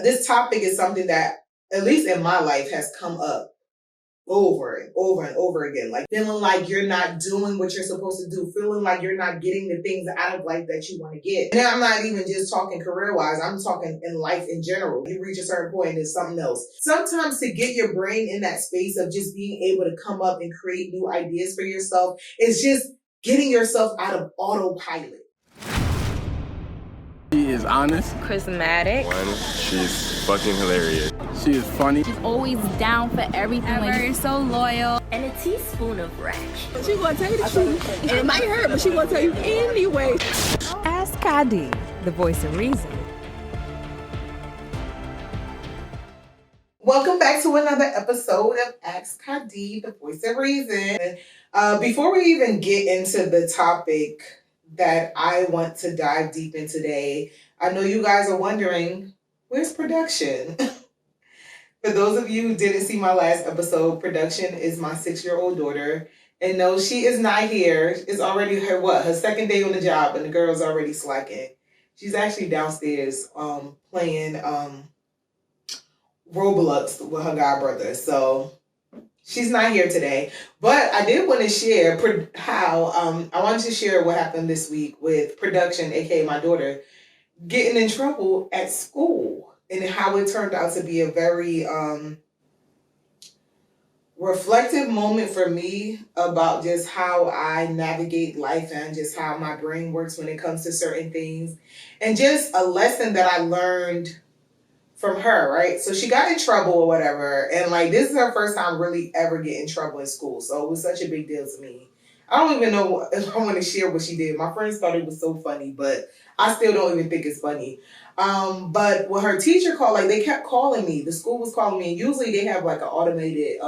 this topic is something that, at least in my life, has come up over and over and over again. Like feeling like you're not doing what you're supposed to do, feeling like you're not getting the things out of life that you want to get. And I'm not even just talking career-wise, I'm talking in life in general. You reach a certain point and it's something else. Sometimes to get your brain in that space of just being able to come up and create new ideas for yourself, is just getting yourself out of autopilot. She is honest, charismatic. She's fucking hilarious. She is funny. She's always down for everything. So loyal. And a teaspoon of ranch. She gonna tell you the truth. And it might hurt, but she gonna tell you anyway. Ask Kadi, the voice of reason. Welcome back to another episode of Ask Kadi, the voice of reason. Before we even get into the topic that I want to dive deep in today, I know you guys are wondering, where's production? For those of you who didn't see my last episode, production is my 6-year-old daughter. And no, she is not here. It's already her second day on the job, and the girl's already slacking. She's actually downstairs playing Roblox with her god brother. So she's not here today. But I did want to share I wanted to share what happened this week with production, aka my daughter, getting in trouble at school, and how it turned out to be a very reflective moment for me about just how I navigate life and just how my brain works when it comes to certain things, and just a lesson that I learned from her, right? So she got in trouble or whatever, and like this is her first time really ever getting in trouble in school, so it was such a big deal to me. I don't even know if I want to share what she did. My friends thought it was so funny, but I still don't even think it's funny. But when her teacher called, like they kept calling me, the school was calling me, and usually they have like an automated,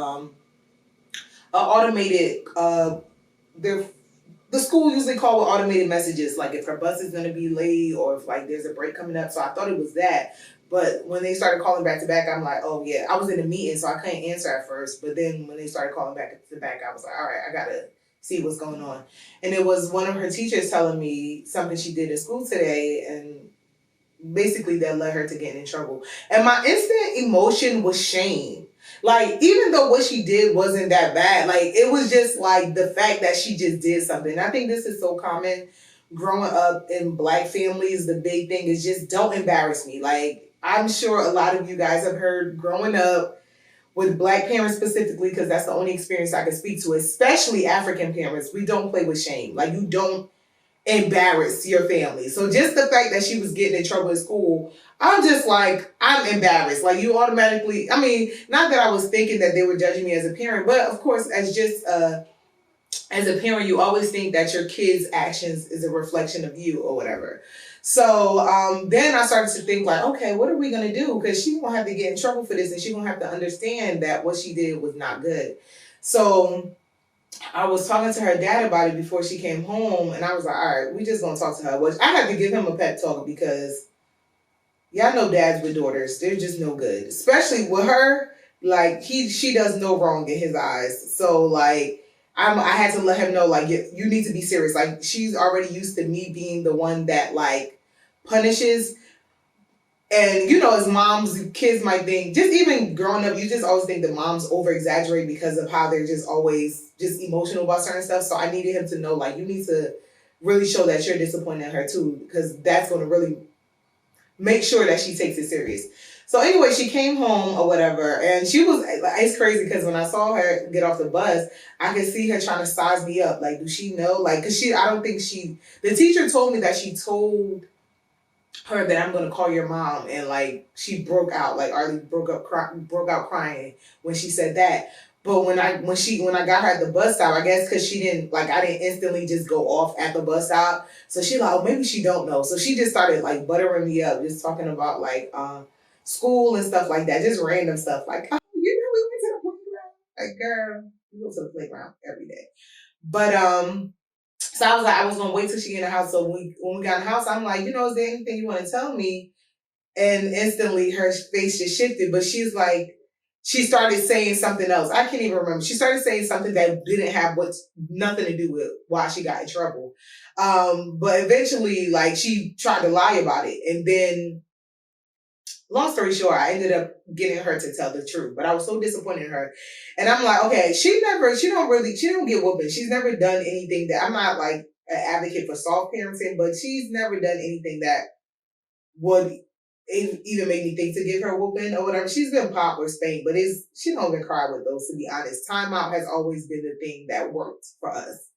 the school usually call with automated messages, like if her bus is going to be late or if like there's a break coming up. So I thought it was that. But when they started calling back to back, I'm like, oh yeah, I was in a meeting, so I couldn't answer at first. But then when they started calling back to back, I was like, all right, I got to see what's going on. And it was one of her teachers telling me something she did in school today, and basically that led her to getting in trouble. And my instant emotion was shame. Like, even though what she did wasn't that bad, like, it was just like the fact that she just did something. I think this is so common growing up in Black families. The big thing is just don't embarrass me. Like, I'm sure a lot of you guys have heard growing up with Black parents specifically, because that's the only experience I can speak to, especially African parents. We don't play with shame. Like, you don't embarrass your family. So just the fact that she was getting in trouble at school, I'm just like, I'm embarrassed. Like, you automatically, I mean, not that I was thinking that they were judging me as a parent, but of course, as a parent, you always think that your kid's actions is a reflection of you or whatever. So then I started to think like, okay, what are we going to do? Because she's going to have to get in trouble for this, and she's going to have to understand that what she did was not good. So I was talking to her dad about it before she came home, and I was like, all right, we just going to talk to her. Which I had to give him a pep talk, because y'all know dads with daughters, they're just no good. Especially with her, like she does no wrong in his eyes. So like, I had to let him know, like, you need to be serious. Like, she's already used to me being the one that, like, punishes. And, you know, as moms, kids might think, just even growing up, you just always think that moms over-exaggerate because of how they're just always just emotional about certain stuff. So I needed him to know, like, you need to really show that you're disappointed in her, too, because that's going to really make sure that she takes it serious. So anyway, she came home or whatever, and she was, it's crazy because when I saw her get off the bus, I could see her trying to size me up. Like, does she know? Like, because I don't think the teacher told me that she told her that I'm going to call your mom, and like, she broke out, like Arlie broke out crying when she said that. But when I got her at the bus stop, I guess because I didn't instantly just go off at the bus stop. So she like, oh, maybe she don't know. So she just started like buttering me up, just talking about like, school and stuff like that, just random stuff like, oh, you know, we went to the playground. Like, girl, we go to the playground every day. But so I was like, I was gonna wait till she get in the house. So when we got in the house, I'm like, you know, is there anything you want to tell me? And instantly her face just shifted. But she's like, she started saying something else. I can't even remember. She started saying something that didn't have nothing to do with why she got in trouble. But eventually, like, she tried to lie about it, and then long story short, I ended up getting her to tell the truth, but I was so disappointed in her. And I'm like, okay, she don't get whooping. She's never done anything that, I'm not like an advocate for soft parenting, but she's never done anything that would even make me think to give her a whooping or whatever. She's been popped or spanked, but she don't even cry with those, to be honest. Timeout has always been the thing that worked for us.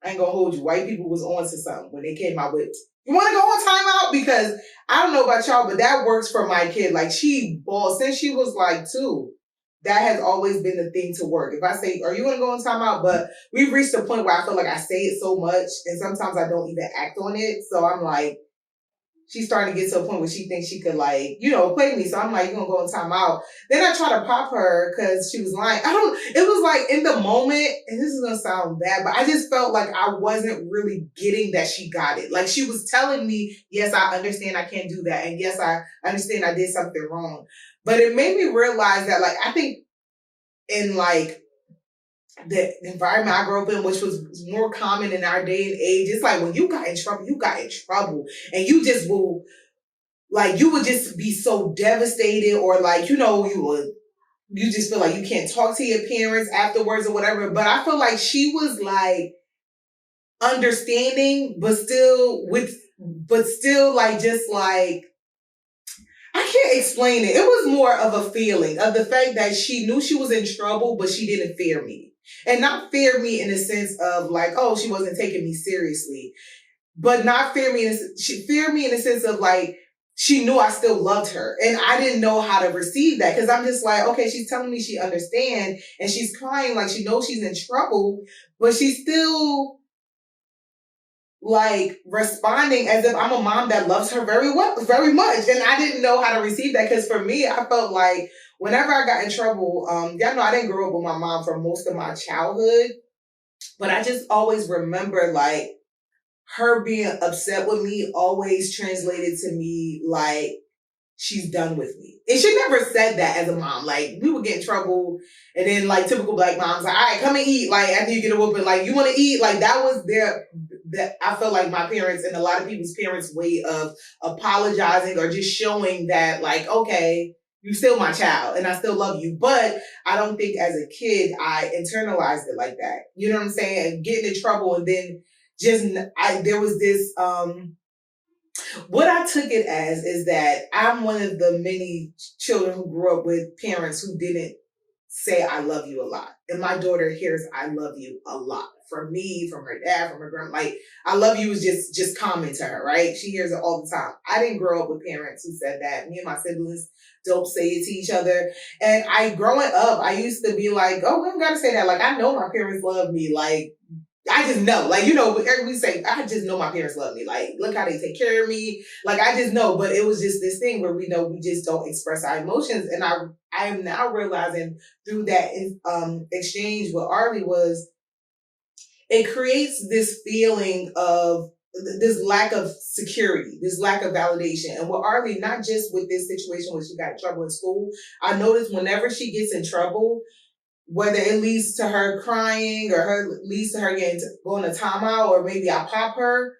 I ain't gonna hold you. White people was on to something when they came out with, you want to go on timeout? Because I don't know about y'all, but that works for my kid. Like, she bawled since she was like 2. That has always been the thing to work. If I say, are you going to go on timeout? But we've reached a point where I feel like I say it so much and sometimes I don't even act on it. So I'm like, she's starting to get to a point where she thinks she could, like, play me. So I'm like, you're going to go on timeout. Then I try to pop her because she was lying. It was like in the moment, and this is going to sound bad, but I just felt like I wasn't really getting that she got it. Like, she was telling me, yes, I understand I can't do that. And yes, I understand I did something wrong. But it made me realize that, like, I think in, like, the environment I grew up in, which was more common in our day and age, it's like when you got in trouble, you got in trouble. And you just will, like, you would just be so devastated, or like, you just feel like you can't talk to your parents afterwards or whatever. But I feel like she was like understanding, but still like, just like, I can't explain it. It was more of a feeling of the fact that she knew she was in trouble, but she didn't fear me. And not fear me in the sense of like, oh, she wasn't taking me seriously. But not fear me, she feared me in the sense of like, she knew I still loved her. And I didn't know how to receive that. Because I'm just like, okay, she's telling me she understands. And she's crying like she knows she's in trouble. But she's still like responding as if I'm a mom that loves her very much. And I didn't know how to receive that, because for me, I felt like whenever I got in trouble, y'all know I didn't grow up with my mom for most of my childhood, but I just always remember like her being upset with me always translated to me like she's done with me. And she never said that as a mom. Like, we would get in trouble, and then like typical black moms, like, all right, come and eat. Like, after you get a whooping, like, you want to eat? Like, that was that I felt like my parents and a lot of people's parents' way of apologizing or just showing that, like, okay, you still my child and I still love you. But I don't think as a kid I internalized it like that. You know what I'm saying? And getting in trouble, and then there was this what I took it as is that I'm one of the many children who grew up with parents who didn't say I love you a lot. And my daughter hears I love you a lot from me, from her dad, from her grandma. Like, I love you is just common to her, right? She hears it all the time. I didn't grow up with parents who said that. Me and my siblings don't say it to each other. And growing up, I used to be like, oh, we don't gotta say that. Like, I know my parents love me. Like, I just know, like, we say, I just know my parents love me. Like, look how they take care of me. Like, I just know. But it was just this thing where we know we just don't express our emotions. And I am now realizing through that exchange with Arlie was, it creates this feeling of this lack of security, this lack of validation. And with Arlie, not just with this situation where she got in trouble in school, I noticed whenever she gets in trouble, whether it leads to her crying or leads to her going to timeout, or maybe I pop her,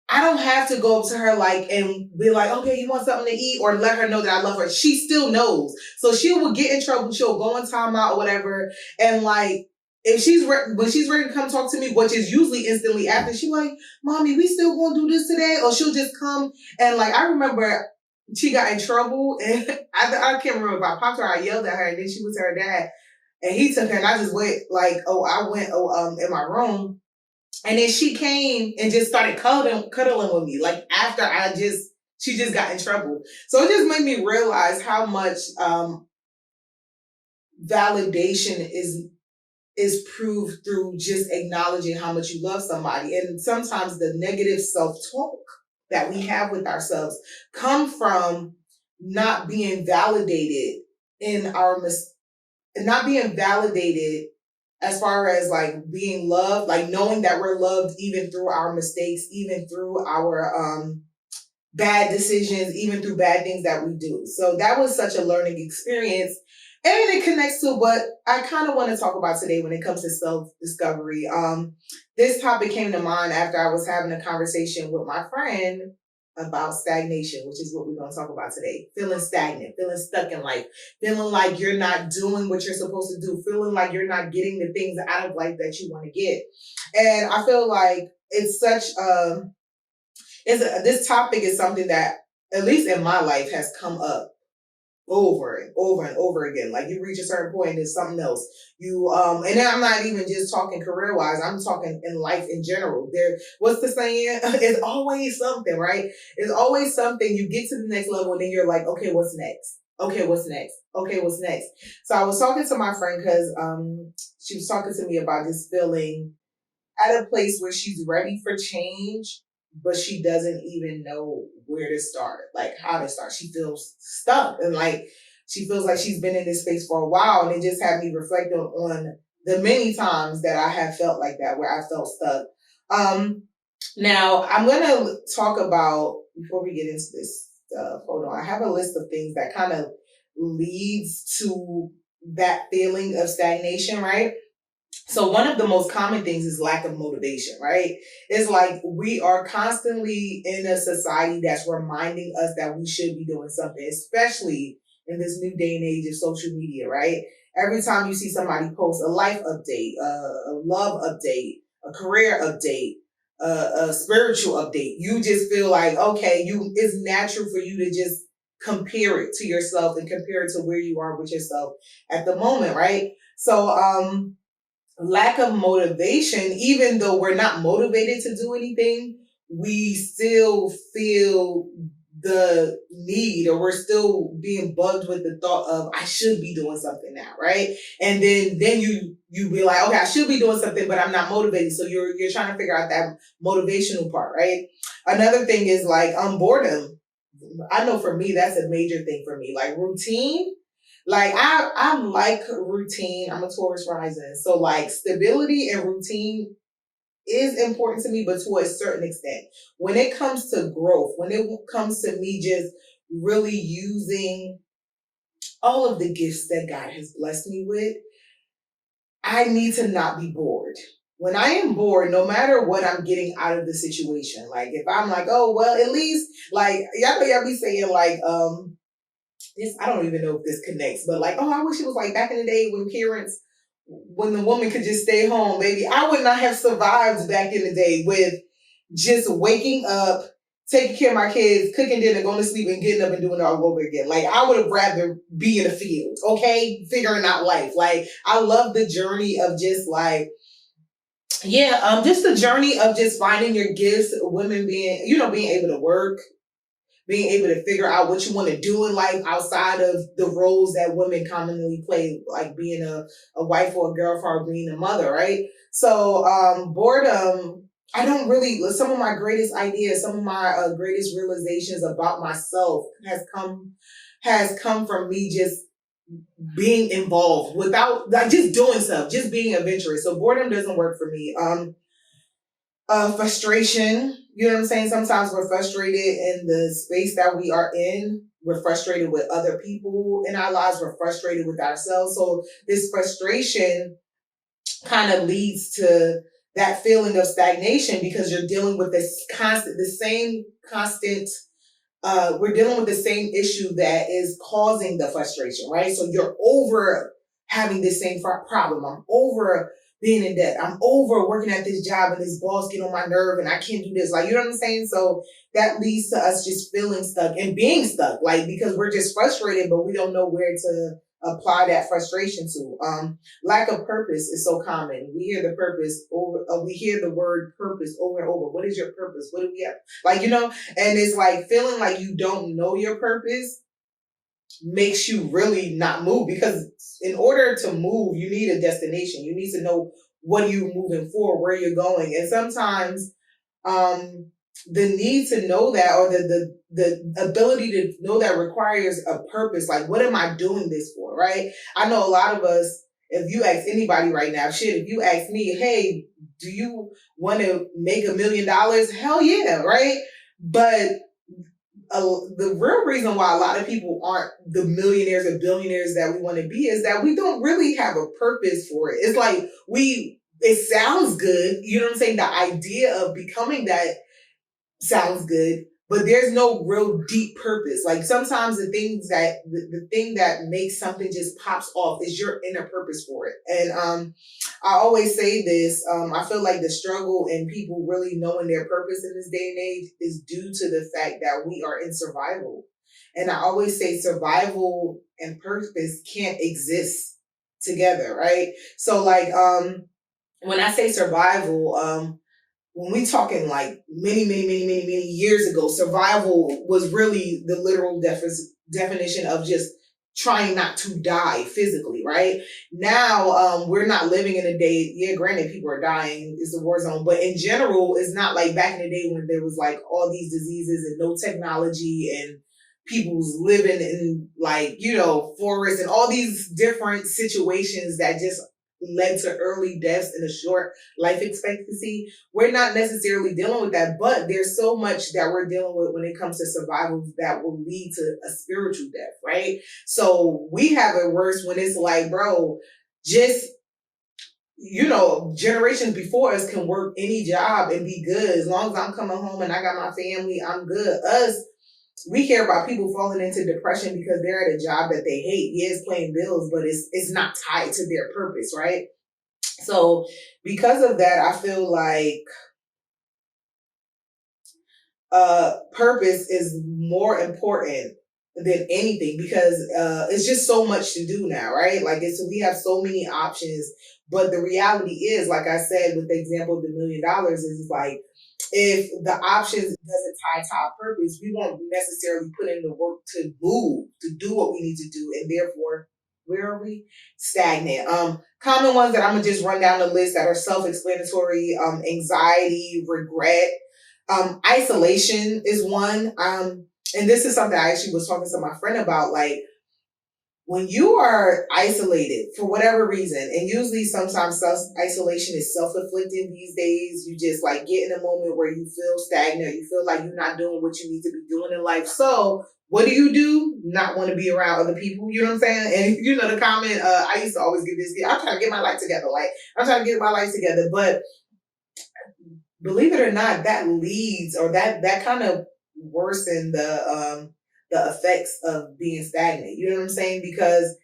I don't have to go up to her like and be like, okay, you want something to eat, or let her know that I love her. She still knows. So she will get in trouble. She'll go in timeout or whatever. And like, if when she's ready to come talk to me, which is usually instantly after, she's like, mommy, we still gonna do this today? Or she'll just come. And like, I remember she got in trouble, and I can't remember if I popped her, I yelled at her, and then she went to her dad. And he took her, and I just went like, in my room. And then she came and just started cuddling with me. Like, after she just got in trouble. So it just made me realize how much validation is proved through just acknowledging how much you love somebody. And sometimes the negative self-talk that we have with ourselves come from not being validated in our not being validated as far as like being loved, like knowing that we're loved even through our mistakes, even through our bad decisions, even through bad things that we do. So that was such a learning experience. And it connects to what I kind of want to talk about today when it comes to self-discovery. This topic came to mind after I was having a conversation with my friend about stagnation, which is what we're going to talk about today. Feeling stagnant, feeling stuck in life, feeling like you're not doing what you're supposed to do, feeling like you're not getting the things out of life that you want to get. And I feel like it's such this topic is something that, at least in my life, has come up over and over and over again. Like you reach a certain point and it's something else. And then I'm not even just talking career wise, I'm talking in life in general. What's the saying? It's always something, right? It's always something. You get to the next level and then you're like, okay, what's next? Okay, what's next? Okay, what's next? So I was talking to my friend because she was talking to me about this feeling at a place where she's ready for change, but she doesn't even know where to start, like how to start. She feels stuck and like she feels like she's been in this space for a while. And it just had me reflect on the many times that I have felt like that, where I felt stuck. Now I'm going to talk about, before we get into this, hold on, I have a list of things that kind of leads to that feeling of stagnation, right? So one of the most common things is lack of motivation, right? It's like we are constantly in a society that's reminding us that we should be doing something, especially in this new day and age of social media, right? Every time you see somebody post a life update, a love update, a career update, a spiritual update, you just feel like, okay, it's natural for you to just compare it to yourself and compare it to where you are with yourself at the moment, right? So, lack of motivation, even though we're not motivated to do anything, we still feel the need, or we're still being bugged with the thought of, I should be doing something now, right? And then you be like, okay, I should be doing something, but I'm not motivated. So you're trying to figure out that motivational part, right? Another thing is like boredom. I know for me, that's a major thing for me. Like routine. Like I like routine. I'm a Taurus rising. So like stability and routine is important to me, but to a certain extent. When it comes to growth, when it comes to me just really using all of the gifts that God has blessed me with, I need to not be bored. When I am bored, no matter what I'm getting out of the situation, like if I'm like, oh, well, at least like, y'all be saying like, I don't even know if this connects, but like, oh, I wish it was like back in the day when the woman could just stay home, baby. I would not have survived back in the day with just waking up, taking care of my kids, cooking dinner, going to sleep, and getting up and doing it all over again. Like, I would have rather be in the field, okay? Figuring out life. Like, I love the journey of just like, just the journey of just finding your gifts, women being able to work, being able to figure out what you want to do in life outside of the roles that women commonly play, like being a wife or a girlfriend or being a mother, right? So boredom, I don't really, some of my greatest ideas, some of my greatest realizations about myself has come from me just being involved without, like, just doing stuff, just being adventurous. So boredom doesn't work for me. Frustration, you know what I'm saying? Sometimes we're frustrated in the space that we are in. We're frustrated with other people in our lives. We're frustrated with ourselves. So this frustration kind of leads to that feeling of stagnation, because you're dealing with we're dealing with the same issue that is causing the frustration, right? So you're over having this same problem. I'm over being in debt. I'm over working at this job and this boss get on my nerve and I can't do this. Like, you know what I'm saying? So that leads to us just feeling stuck and being stuck, like, because we're just frustrated, but we don't know where to apply that frustration to. Lack of purpose is so common. We hear we hear the word purpose over and over. What is your purpose? What do we have? Like, and it's like feeling like you don't know your purpose makes you really not move, because in order to move, you need a destination. You need to know what you're moving for, where you're going. And sometimes the need to know that, or the ability to know that, requires a purpose. Like, what am I doing this for, right? I know a lot of us, if you ask anybody right now, if you ask me, hey, do you want to make $1 million? Hell yeah, right? But the real reason why a lot of people aren't the millionaires or billionaires that we want to be is that we don't really have a purpose for it. It's like it sounds good. You know what I'm saying? The idea of becoming that sounds good, but there's no real deep purpose. Like sometimes the thing that makes something just pops off is your inner purpose for it. And I always say this, I feel like the struggle in people really knowing their purpose in this day and age is due to the fact that we are in survival. And I always say survival and purpose can't exist together, right? So like when I say survival, when we talking like many years ago, survival was really the literal definition of just trying not to die physically, right? Now, we're not living in a day, yeah, granted, people are dying, it's a war zone, but in general, it's not like back in the day when there was like all these diseases and no technology and people was living in like, you know, forests and all these different situations that just led to early deaths and a short life expectancy. We're not necessarily dealing with that, but there's so much that we're dealing with when it comes to survival that will lead to a spiritual death, right? So we have it worse when it's like, bro, just, you know, generations before us can work any job and be good. As long as I'm coming home and I got my family, I'm good. We hear about people falling into depression because they're at a job that they hate. Yeah, it's paying bills, but it's not tied to their purpose, right? So because of that, I feel like purpose is more important than anything because it's just so much to do now, right? Like we have so many options, but the reality is, like I said, with the example of the $1 million, is like, if the options doesn't tie to our purpose, we won't necessarily put in the work to move, to do what we need to do. And therefore, where are we? Stagnant. Common ones that I'm going to just run down the list that are self-explanatory, anxiety, regret, isolation is one. And this is something I actually was talking to my friend about, like, when you are isolated for whatever reason, and usually sometimes isolation is self-inflicted these days, you just like get in a moment where you feel stagnant, you feel like you're not doing what you need to be doing in life. So what do? Not want to be around other people, you know what I'm saying? And you know the comment, I used to always give this, I'm trying to get my life together. Like, I'm trying to get my life together. But believe it or not, that leads, or that kind of worsen the effects of being stagnant. You know what I'm saying? Because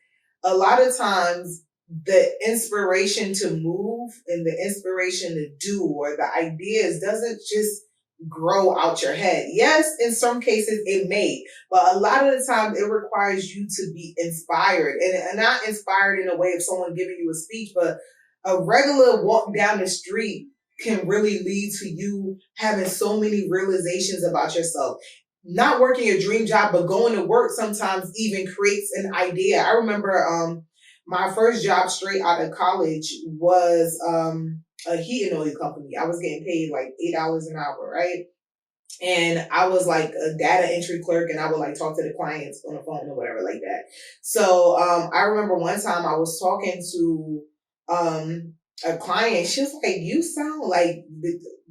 a lot of times the inspiration to move and the inspiration to do, or the ideas, doesn't just grow out your head. Yes, in some cases it may, but a lot of the time it requires you to be inspired, and not inspired in a way of someone giving you a speech, but a regular walk down the street can really lead to you having so many realizations about yourself. Not working a dream job, but going to work sometimes even creates an idea. I remember my first job straight out of college was a heat and oil company. I was getting paid like $8 an hour, right? And I was like a data entry clerk, and I would like talk to the clients on the phone or whatever like that. So I remember one time I was talking to a client. She was like, "You sound like,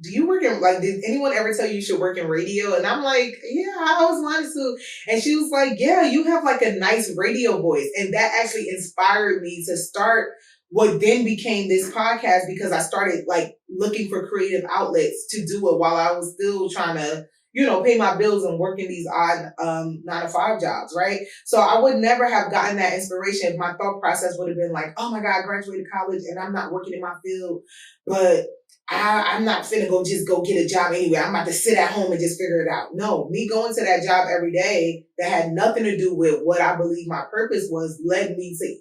do you work in, like, did anyone ever tell you should work in radio?" And I'm like, "Yeah, I was wanting to." And she was like, "Yeah, you have like a nice radio voice." And that actually inspired me to start what then became this podcast, because I started like looking for creative outlets to do it while I was still trying to, you know, pay my bills and working these odd 9-to-5 jobs, right? So I would never have gotten that inspiration if my thought process would have been like, oh my God, I graduated college and I'm not working in my field, but I'm not finna go get a job anyway. I'm about to sit at home and just figure it out. No, me going to that job every day that had nothing to do with what I believe my purpose was led me to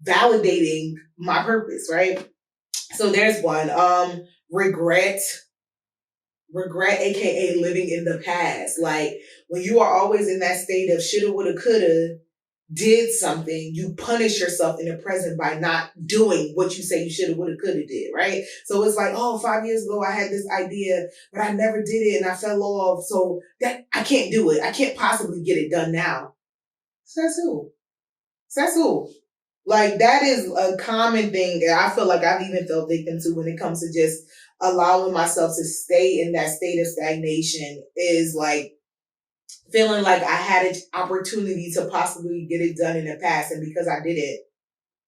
validating my purpose, right? So there's one. Regret, aka living in the past. Like, when you are always in that state of shoulda, woulda, coulda, did something, you punish yourself in the present by not doing what you say you shoulda, woulda, coulda did, right? So it's like, oh, 5 years ago I had this idea, but I never did it and I fell off, so that I can't do it. I can't possibly get it done now. Says who? Like, that is a common thing that I feel like I've even felt victim to when it comes to just allowing myself to stay in that state of stagnation, is like feeling like I had an opportunity to possibly get it done in the past, and because I did it,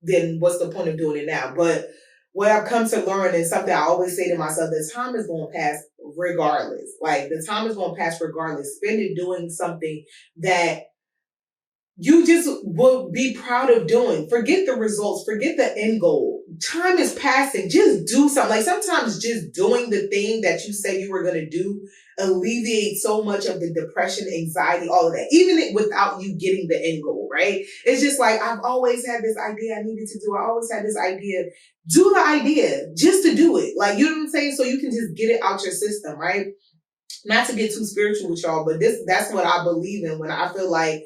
then what's the point of doing it now? But what I've come to learn is something I always say to myself, the time is going to pass regardless. Like, the time is going to pass regardless. Spend it doing something that you just will be proud of doing. Forget the results. Forget the end goal. Time is passing. Just do something. Like, sometimes just doing the thing that you said you were going to do alleviates so much of the depression, anxiety, all of that, even without you getting the end goal, right? It's just like, I've always had this idea I needed to do. I always had this idea. Do the idea just to do it. Like, you know what I'm saying? So you can just get it out your system, right? Not to get too spiritual with y'all, but that's what I believe in when I feel like,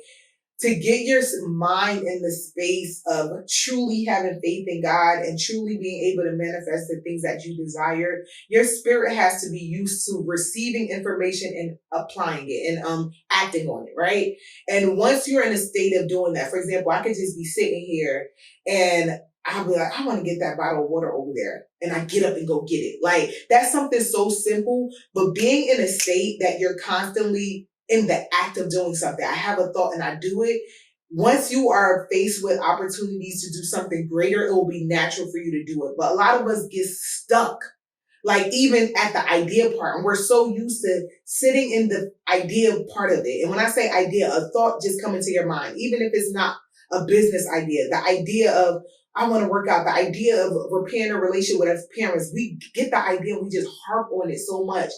to get your mind in the space of truly having faith in God and truly being able to manifest the things that you desire, your spirit has to be used to receiving information and applying it and acting on it, right? And once you're in a state of doing that, for example, I could just be sitting here and I'll be like, I want to get that bottle of water over there. And I get up and go get it. Like, that's something so simple, but being in a state that you're constantly in the act of doing something. I have a thought and I do it. Once you are faced with opportunities to do something greater, it will be natural for you to do it. But a lot of us get stuck, like even at the idea part. And we're so used to sitting in the idea part of it. And when I say idea, a thought just come into your mind, even if it's not a business idea, the idea of, I want to work out, the idea of repairing a relationship with our parents, we get the idea and we just harp on it so much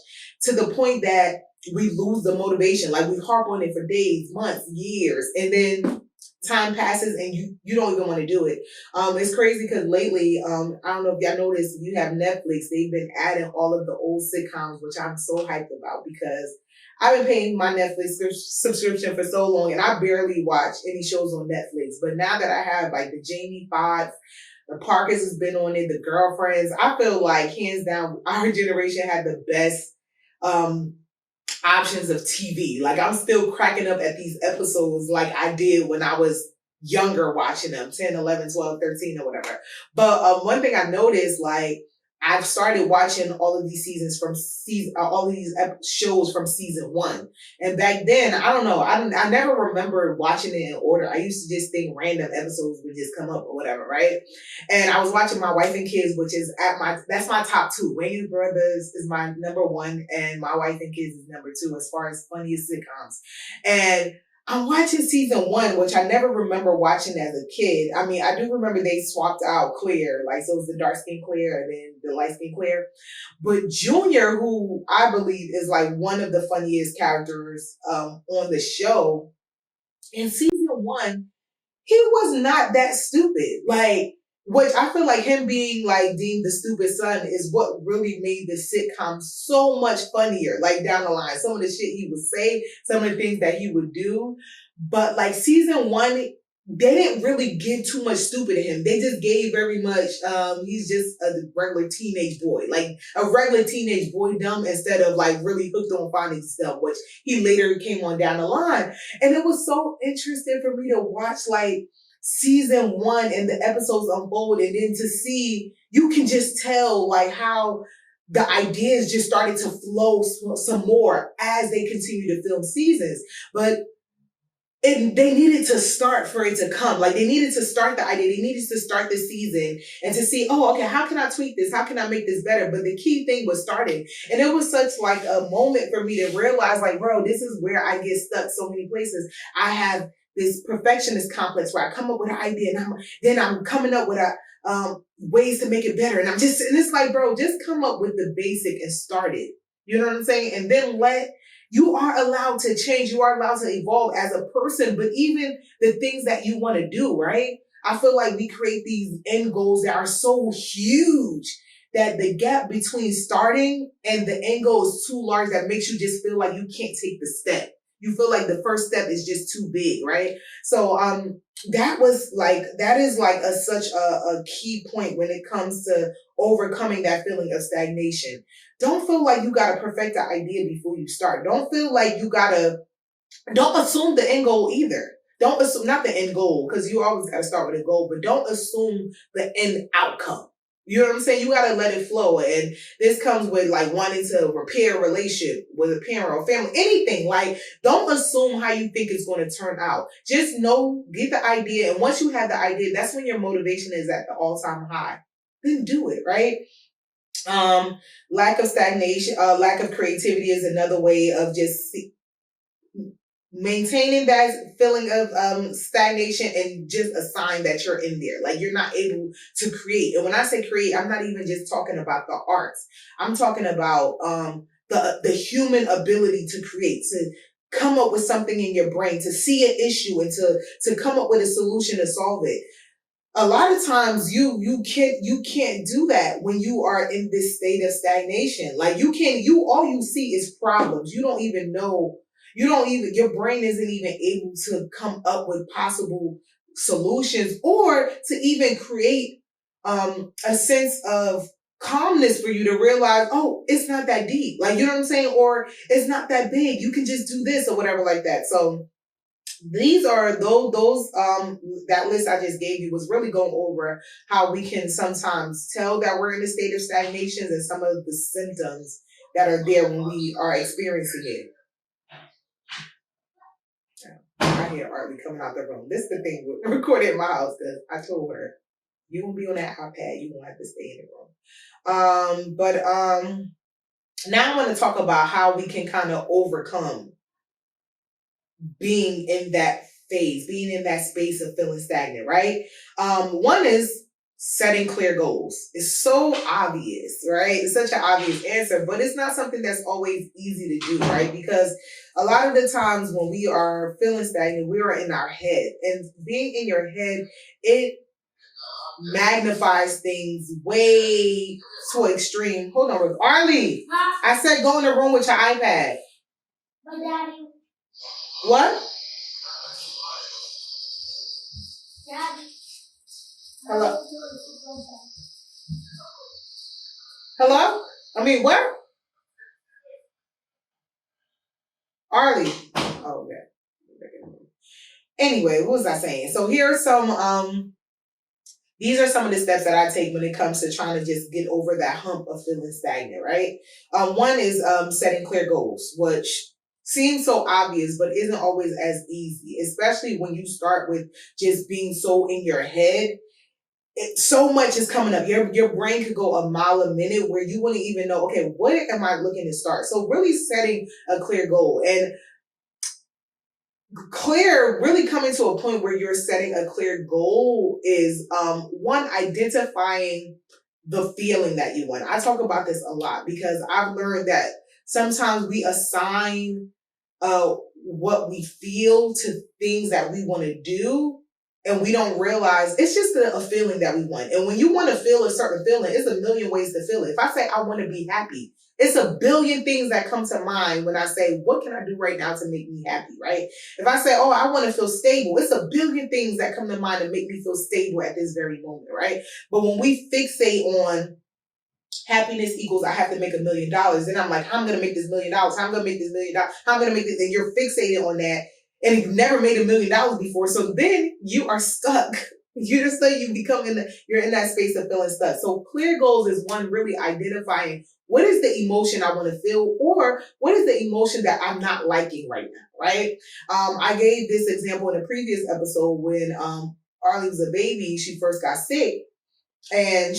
to the point that we lose the motivation. Like, we harp on it for days, months, years, and then time passes and you don't even want to do it. It's crazy because lately, I don't know if y'all noticed, you have Netflix, they've been adding all of the old sitcoms, which I'm so hyped about because I've been paying my Netflix subscription for so long and I barely watch any shows on Netflix. But now that I have like the Jamie Foxx, the Parkers has been on it, the Girlfriends, I feel like hands down, our generation had the best options of TV. Like, I'm still cracking up at these episodes like I did when I was younger watching them, 10, 11, 12, 13 or whatever. But one thing I noticed, like, I've started watching all of these seasons from all of these shows from season 1. And back then, I don't know, I never remember watching it in order. I used to just think random episodes would just come up or whatever, right? And I was watching My Wife and Kids, which is that's my top 2. Wayne's Brothers is my number 1, and My Wife and Kids is number 2 as far as funniest sitcoms. And I'm watching season 1, which I never remember watching as a kid. I mean, I do remember they swapped out Claire, like, so it was the dark skin Claire and then the light skin Claire. But Junior, who I believe is like one of the funniest characters on the show, in season 1, he was not that stupid. Like, which I feel like him being like deemed the stupid son is what really made the sitcom so much funnier. Like, down the line, some of the shit he would say, some of the things that he would do. But like season 1, they didn't really give too much stupid to him. They just gave very much, he's just a regular teenage boy, like a regular teenage boy dumb, instead of like really hooked on finding stuff, which he later came on down the line. And it was so interesting for me to watch like season 1 and the episodes unfold, and then to see, you can just tell like how the ideas just started to flow some more as they continue to film seasons. But they needed to start for it to come. Like, they needed to start the idea. They needed to start the season and to see, oh, okay, how can I tweak this? How can I make this better? But the key thing was starting. And it was such like a moment for me to realize, like, bro, this is where I get stuck so many places. I have this perfectionist complex where I come up with an idea and then I'm coming up with ways to make it better. And it's like, bro, just come up with the basic and start it. You know what I'm saying? And then you are allowed to change. You are allowed to evolve as a person, but even the things that you want to do, right? I feel like we create these end goals that are so huge that the gap between starting and the end goal is too large, that makes you just feel like you can't take the step. You feel like the first step is just too big, right? So that is such a key point when it comes to overcoming that feeling of stagnation. Don't feel like you gotta perfect the idea before you start. Don't feel like don't assume the end goal either. Don't assume, not the end goal, because you always gotta start with a goal, but don't assume the end outcome. You know what I'm saying? You gotta let it flow. And this comes with like wanting to repair a relationship with a parent or family, anything. Like, don't assume how you think it's going to turn out. Just know, get the idea. And once you have the idea, that's when your motivation is at the all-time high. then do it, right? Lack of stagnation, lack of creativity is another way of just maintaining that feeling of stagnation, and just a sign that you're in there. Like you're not able to create. And when I say create, I'm not even just talking about the arts. I'm talking about the human ability to create, to come up with something in your brain, to see an issue and to come up with a solution to solve it. A lot of times you can't do that when you are in this state of stagnation. Like all you see is problems. Your brain isn't even able to come up with possible solutions, or to even create a sense of calmness for you to realize, oh, it's not that deep. Like, you know what I'm saying? Or it's not that big. You can just do this or whatever like that. So these are those that list I just gave you was really going over how we can sometimes tell that we're in a state of stagnation and some of the symptoms that are there when we are experiencing it. I hear Arlie coming out the room. This is the thing with recording in my house, because I told her, you won't be on that iPad, you won't have to stay in the room. But now I want to talk about how we can kind of overcome being in that phase, being in that space of feeling stagnant, right? One is setting clear goals. It's so obvious, right? It's such an obvious answer, but it's not something that's always easy to do, right? Because a lot of the times when we are feeling stagnant, we are in our head, and being in your head, it magnifies things way to extreme. Hold on, Arlie. I said go in the room with your iPad. But Daddy. What? Daddy. Hello? Hello? I mean, what? Arlie. Oh, okay. Anyway, what was I saying? So here are some, these are some of the steps that I take when it comes to trying to just get over that hump of feeling stagnant, right? One is setting clear goals, which seems so obvious, but isn't always as easy, especially when you start with just being so in your head. So much is coming up. Your brain could go a mile a minute where you wouldn't even know, okay, what am I looking to start? So really setting a clear goal, and really coming to a point where you're setting a clear goal is one, identifying the feeling that you want. I talk about this a lot because I've learned that sometimes we assign what we feel to things that we want to do, and we don't realize it's just a feeling that we want. And when you want to feel a certain feeling, it's a million ways to feel it. If I say I want to be happy, it's a billion things that come to mind when I say, what can I do right now to make me happy, right? If I say, oh, I want to feel stable, it's a billion things that come to mind to make me feel stable at this very moment, right? But when we fixate on happiness equals I have to make $1 million, then I'm like, how am I going to make this $1 million? How am I going to make this $1 million? How am I going to make this? And you're fixated on that. And you've never made $1 million before. So then you are stuck. You just say you're in that space of feeling stuck. So clear goals is one, really identifying what is the emotion I want to feel, or what is the emotion that I'm not liking right now, right? I gave this example in a previous episode when Arlie was a baby. She first got sick, and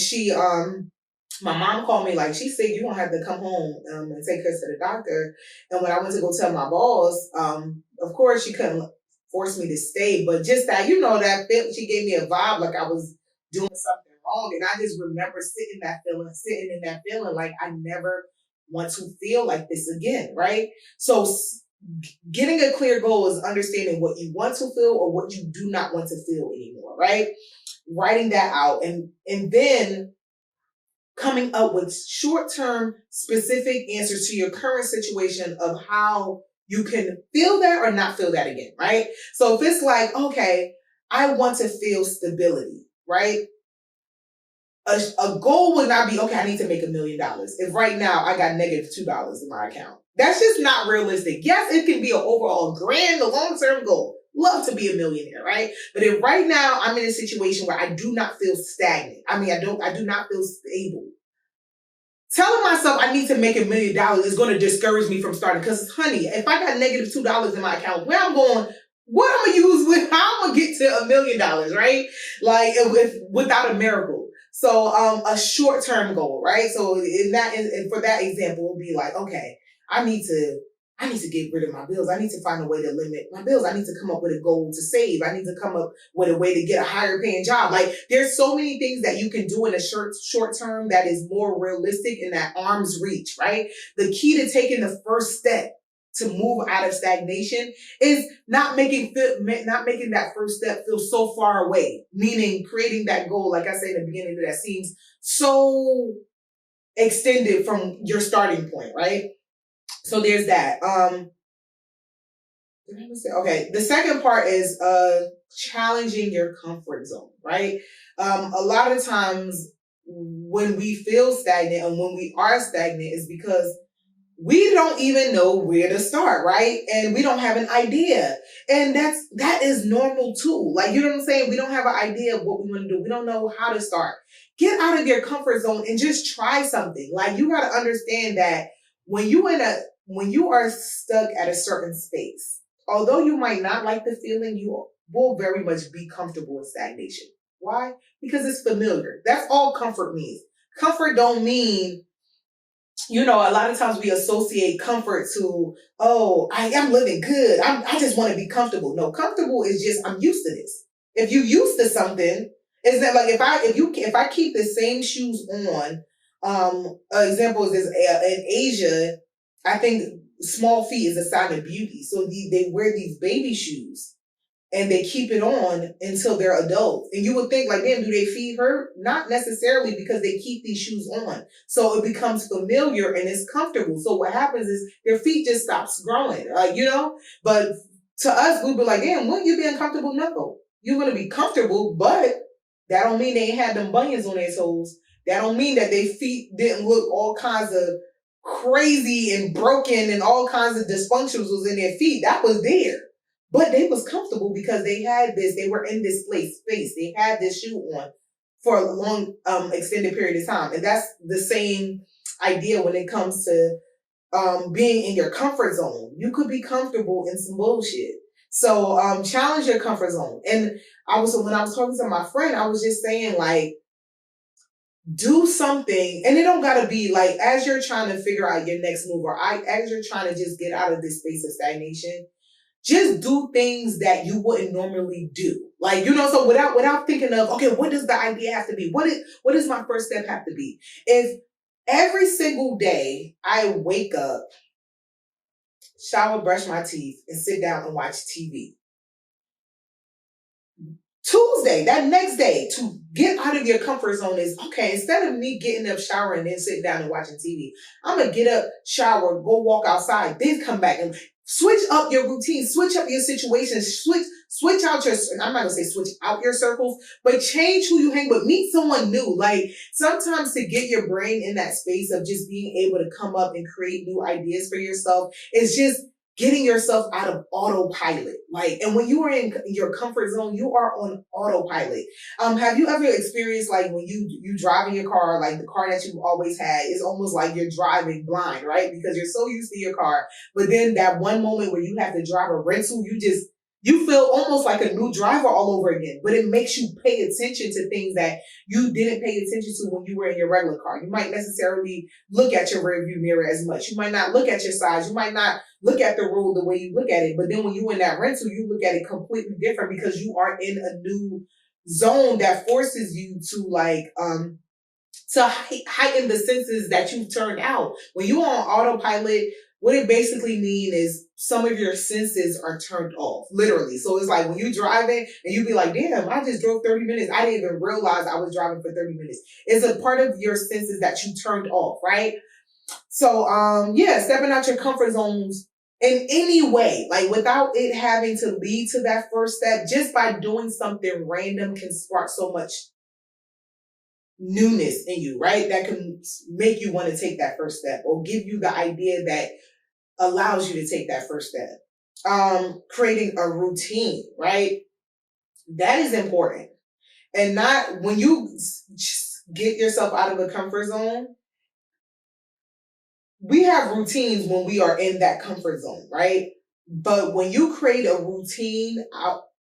my mom called me like, she's sick, you're going to have to come home and take her to the doctor. And when I went to go tell my boss, of course she couldn't force me to stay, but just that, that she gave me a vibe like I was doing something wrong. And I just remember sitting in that feeling like I never want to feel like this again, right? So getting a clear goal is understanding what you want to feel or what you do not want to feel anymore, right? Writing that out, and then coming up with short-term specific answers to your current situation of how you can feel that or not feel that again, right? So if it's like, okay, I want to feel stability, right? A goal would not be, okay, I need to make $1 million. If right now I got -$2 in my account. That's just not realistic. Yes, it can be an overall grand, long-term goal. Love to be a millionaire, right? But if right now I'm in a situation where I do not feel stagnant, I do not feel stable, telling myself I need to make $1 million is going to discourage me from starting. Because, honey, if I got -$2 in my account, where I'm going, what I'm going to use how I'm going to get to $1 million, right? Like, without a miracle. So a short-term goal, right? So for that example, it would be like, okay, I need to get rid of my bills. I need to find a way to limit my bills. I need to come up with a goal to save. I need to come up with a way to get a higher paying job. Like there's so many things that you can do in a short term that is more realistic in that arm's reach, right? The key to taking the first step to move out of stagnation is not making that first step feel so far away. Meaning creating that goal, like I said in the beginning, that seems so extended from your starting point, right? So there's that. Okay. The second part is challenging your comfort zone, right? A lot of times when we feel stagnant and when we are stagnant is because we don't even know where to start, right? And we don't have an idea. And that is normal too. Like, you know what I'm saying? We don't have an idea of what we want to do. We don't know how to start. Get out of your comfort zone and just try something. Like, you got to understand that when you are stuck at a certain space, although you might not like the feeling, you will very much be comfortable with stagnation. Why? Because it's familiar. That's all comfort means. Comfort don't mean, a lot of times we associate comfort to, oh, I am living good. I just want to be comfortable. No, comfortable is just, I'm used to this. If you're used to something, isn't that like if I keep the same shoes on, an example is this, in Asia, I think small feet is a sign of beauty. So they wear these baby shoes and they keep it on until they're adults. And you would think like, damn, do they feet hurt? Not necessarily, because they keep these shoes on. So it becomes familiar and it's comfortable. So what happens is their feet just stops growing, but to us, we'd be like, damn, wouldn't you be uncomfortable? No, you're going to be comfortable, but that don't mean they ain't had them bunions on their toes. That don't mean that their feet didn't look all kinds of crazy and broken and all kinds of dysfunctions was in their feet. That was there. But they was comfortable because they were in this space. They had this shoe on for a long, extended period of time. And that's the same idea when it comes to being in your comfort zone. You could be comfortable in some bullshit. So challenge your comfort zone. And when I was talking to my friend, I was just saying, like, do something, and it don't gotta be like as you're trying to figure out your next move, or as you're trying to just get out of this space of stagnation, just do things that you wouldn't normally do. Like, so without thinking of, okay, what does the idea have to be? What does my first step have to be? If every single day I wake up, shower, brush my teeth, and sit down and watch TV, Tuesday, that next day, to get out of your comfort zone is, okay, instead of me getting up, showering, and then sitting down and watching TV, I'm going to get up, shower, go walk outside, then come back and switch up your routine, switch up your situation, switch out I'm not going to say switch out your circles, but change who you hang with, meet someone new. Like, sometimes to get your brain in that space of just being able to come up and create new ideas for yourself is just getting yourself out of autopilot. Like, and when you are in your comfort zone, you are on autopilot. Have you ever experienced, like, when you drive in your car, like the car that you've always had, it's almost like you're driving blind, right? Because you're so used to your car. But then that one moment where you have to drive a rental, you feel almost like a new driver all over again, but it makes you pay attention to things that you didn't pay attention to when you were in your regular car. You might necessarily look at your rearview mirror as much. You might not look at your sides. You might not look at the road the way you look at it. But then when you're in that rental, you look at it completely different because you are in a new zone that forces you to heighten the senses that you've turned out. When you're on autopilot, what it basically means is some of your senses are turned off, literally. So it's like when you're driving and you be like, damn, I just drove 30 minutes. I didn't even realize I was driving for 30 minutes. It's a part of your senses that you turned off, right? So, stepping out your comfort zones in any way, like without it having to lead to that first step, just by doing something random can spark so much newness in you, right? That can make you want to take that first step or give you the idea that allows you to take that first step. Creating a routine, right? That is important. And not when you get yourself out of the comfort zone, we have routines when we are in that comfort zone, right? But when you create a routine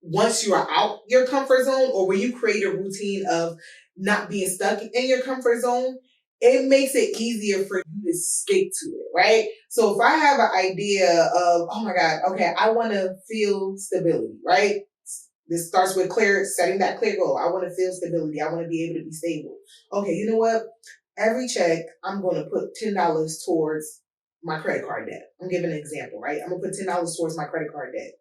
once you are out your comfort zone, or when you create a routine of not being stuck in your comfort zone, it makes it easier for you to stick to it, right? So if I have an idea of, oh my God, okay, I want to feel stability, right? This starts with setting that clear goal. I want to feel stability. I want to be able to be stable. Okay, you know what? Every check, I'm going to put $10 towards my credit card debt. I'm giving an example, right? I'm going to put $10 towards my credit card debt.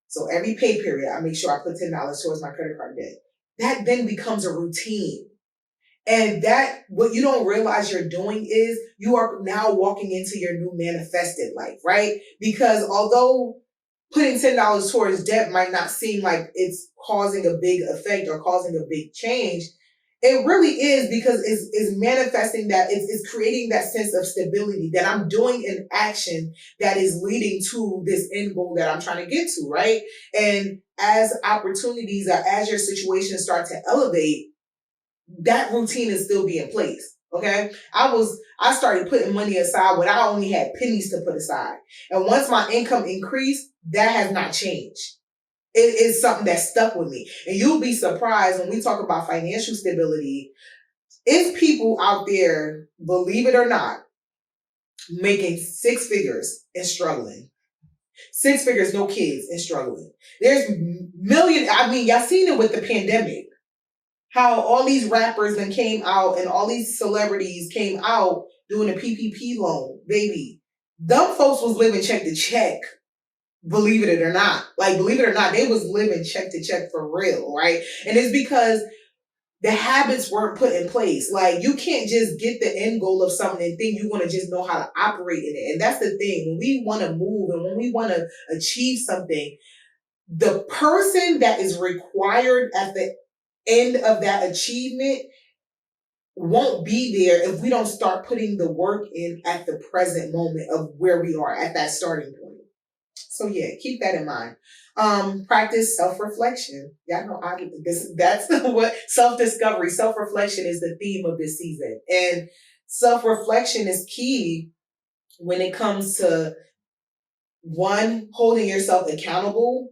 So every pay period, I make sure I put $10 towards my credit card debt. That then becomes a routine. And that, what you don't realize you're doing is you are now walking into your new manifested life, right? Because although putting $10 towards debt might not seem like it's causing a big effect or causing a big change, it really is, because it's manifesting that, it's creating that sense of stability that I'm doing an action that is leading to this end goal that I'm trying to get to, right? And as opportunities or as your situations start to elevate, that routine is still be in place. Okay. I started putting money aside when I only had pennies to put aside. And once my income increased, that has not changed. It is something that stuck with me. And you'll be surprised when we talk about financial stability. It's people out there, believe it or not, making 6 figures and struggling. 6 figures, no kids, and struggling. There's y'all seen it with the pandemic. How all these rappers then came out and all these celebrities came out doing a PPP loan. Baby, them folks was living check to check. Believe it or not. Like, believe it or not, they was living check to check for real, right? And it's because the habits weren't put in place. Like, you can't just get the end goal of something and think you're going to just know how to operate in it. And that's the thing. When we want to move and when we want to achieve something, the person that is required at the end of that achievement won't be there if we don't start putting the work in at the present moment of where we are at that starting point. So yeah, keep that in mind. Practice self-reflection. Y'all know that's what self-discovery, self-reflection is the theme of this season. And self-reflection is key when it comes to, one, holding yourself accountable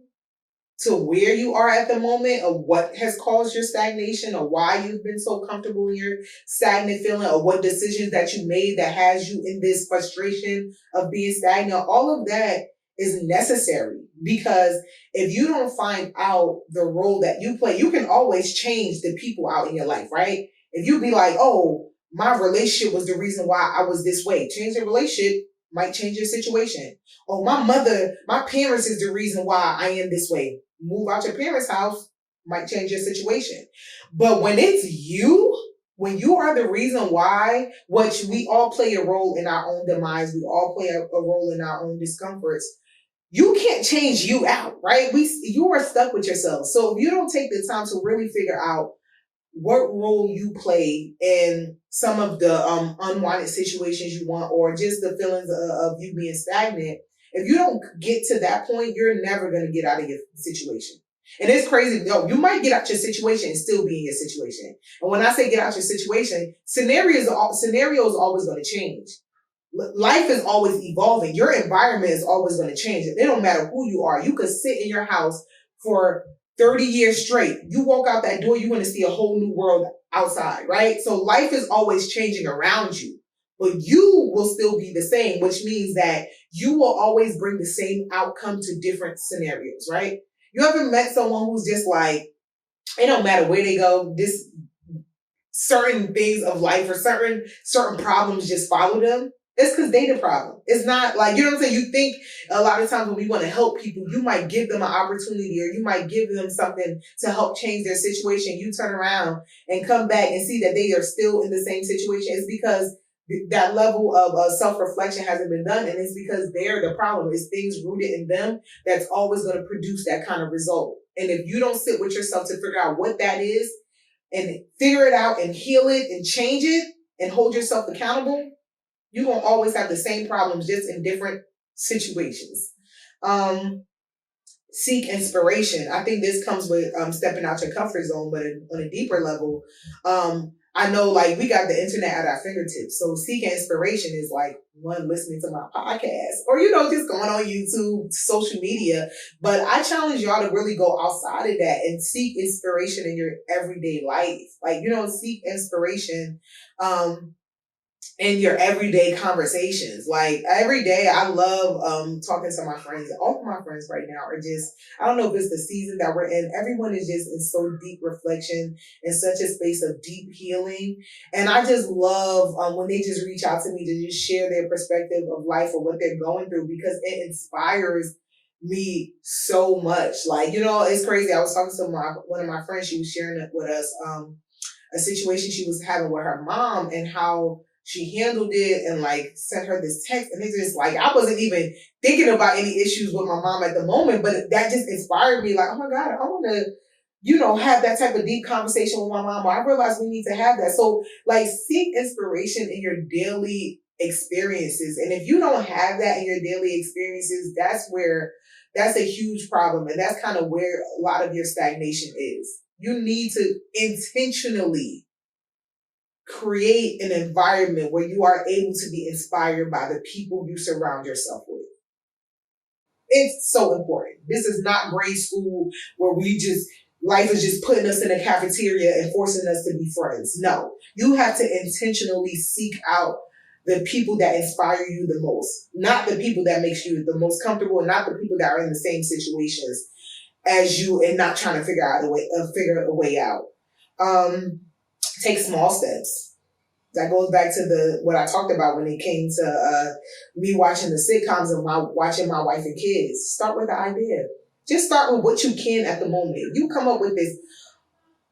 to where you are at the moment, of what has caused your stagnation, or why you've been so comfortable in your stagnant feeling, or what decisions that you made that has you in this frustration of being stagnant. All of that is necessary, because if you don't find out the role that you play, you can always change the people out in your life, right? If you be like, oh, my relationship was the reason why I was this way, change the relationship, might change your situation. Oh, my parents is the reason why I am this way. Move out your parents' house, might change your situation. But when it's you, when you are the reason why, which we all play a role in our own demise, we all play a role in our own discomforts, you can't change you out, right? You are stuck with yourself. So if you don't take the time to really figure out what role you play in some of the unwanted situations you want, or just the feelings of you being stagnant, if you don't get to that point, you're never going to get out of your situation. And it's crazy. No, you might get out your situation and still be in your situation. And when I say get out your situation, scenarios are always going to change. Life is always evolving. Your environment is always going to change. It don't matter who you are. You could sit in your house for 30 years straight. You walk out that door, you're going to see a whole new world outside, right? So life is always changing around you, but you will still be the same, which means that you will always bring the same outcome to different scenarios, right? You ever met someone who's just like, it don't matter where they go, this certain things of life or certain problems just follow them? It's because they the problem. It's not like, you know what I'm saying? You think a lot of times when we want to help people, you might give them an opportunity, or you might give them something to help change their situation. You turn around and come back and see that they are still in the same situation. It's because that level of self-reflection hasn't been done. And it's because they're the problem. It's things rooted in them that's always going to produce that kind of result. And if you don't sit with yourself to figure out what that is and figure it out and heal it and change it and hold yourself accountable, you're going to always have the same problems, just in different situations. seek inspiration. I think this comes with stepping out your comfort zone, but on a deeper level, I know like we got the internet at our fingertips. So seeking inspiration is like one, listening to my podcast or, just going on YouTube, social media. But I challenge y'all to really go outside of that and seek inspiration in your everyday life. Like, seek inspiration, in your everyday conversations. Like every day I love talking to my friends. All of my friends right now are just, I don't know if it's the season that we're in, everyone is just in so deep reflection, in such a space of deep healing. And I just love when they just reach out to me to just share their perspective of life or what they're going through, because it inspires me so much. Like, it's crazy. I was talking to one of my friends, she was sharing it with us, a situation she was having with her mom and how she handled it and like sent her this text. And it's just like, I wasn't even thinking about any issues with my mom at the moment, but that just inspired me like, oh my God, I want to, have that type of deep conversation with my mom. I realized we need to have that. So like seek inspiration in your daily experiences. And if you don't have that in your daily experiences, that's a huge problem. And that's kind of where a lot of your stagnation is. You need to intentionally create an environment where you are able to be inspired by the people you surround yourself with. It's so important. This is not grade school where life is just putting us in a cafeteria and forcing us to be friends. No, you have to intentionally seek out the people that inspire you the most, not the people that makes you the most comfortable, and not the people that are in the same situations as you and not trying to figure a way out. Take small steps. That goes back to what I talked about when it came to me watching the sitcoms and watching my wife and kids. Start with the idea. Just start with what you can at the moment. You come up with this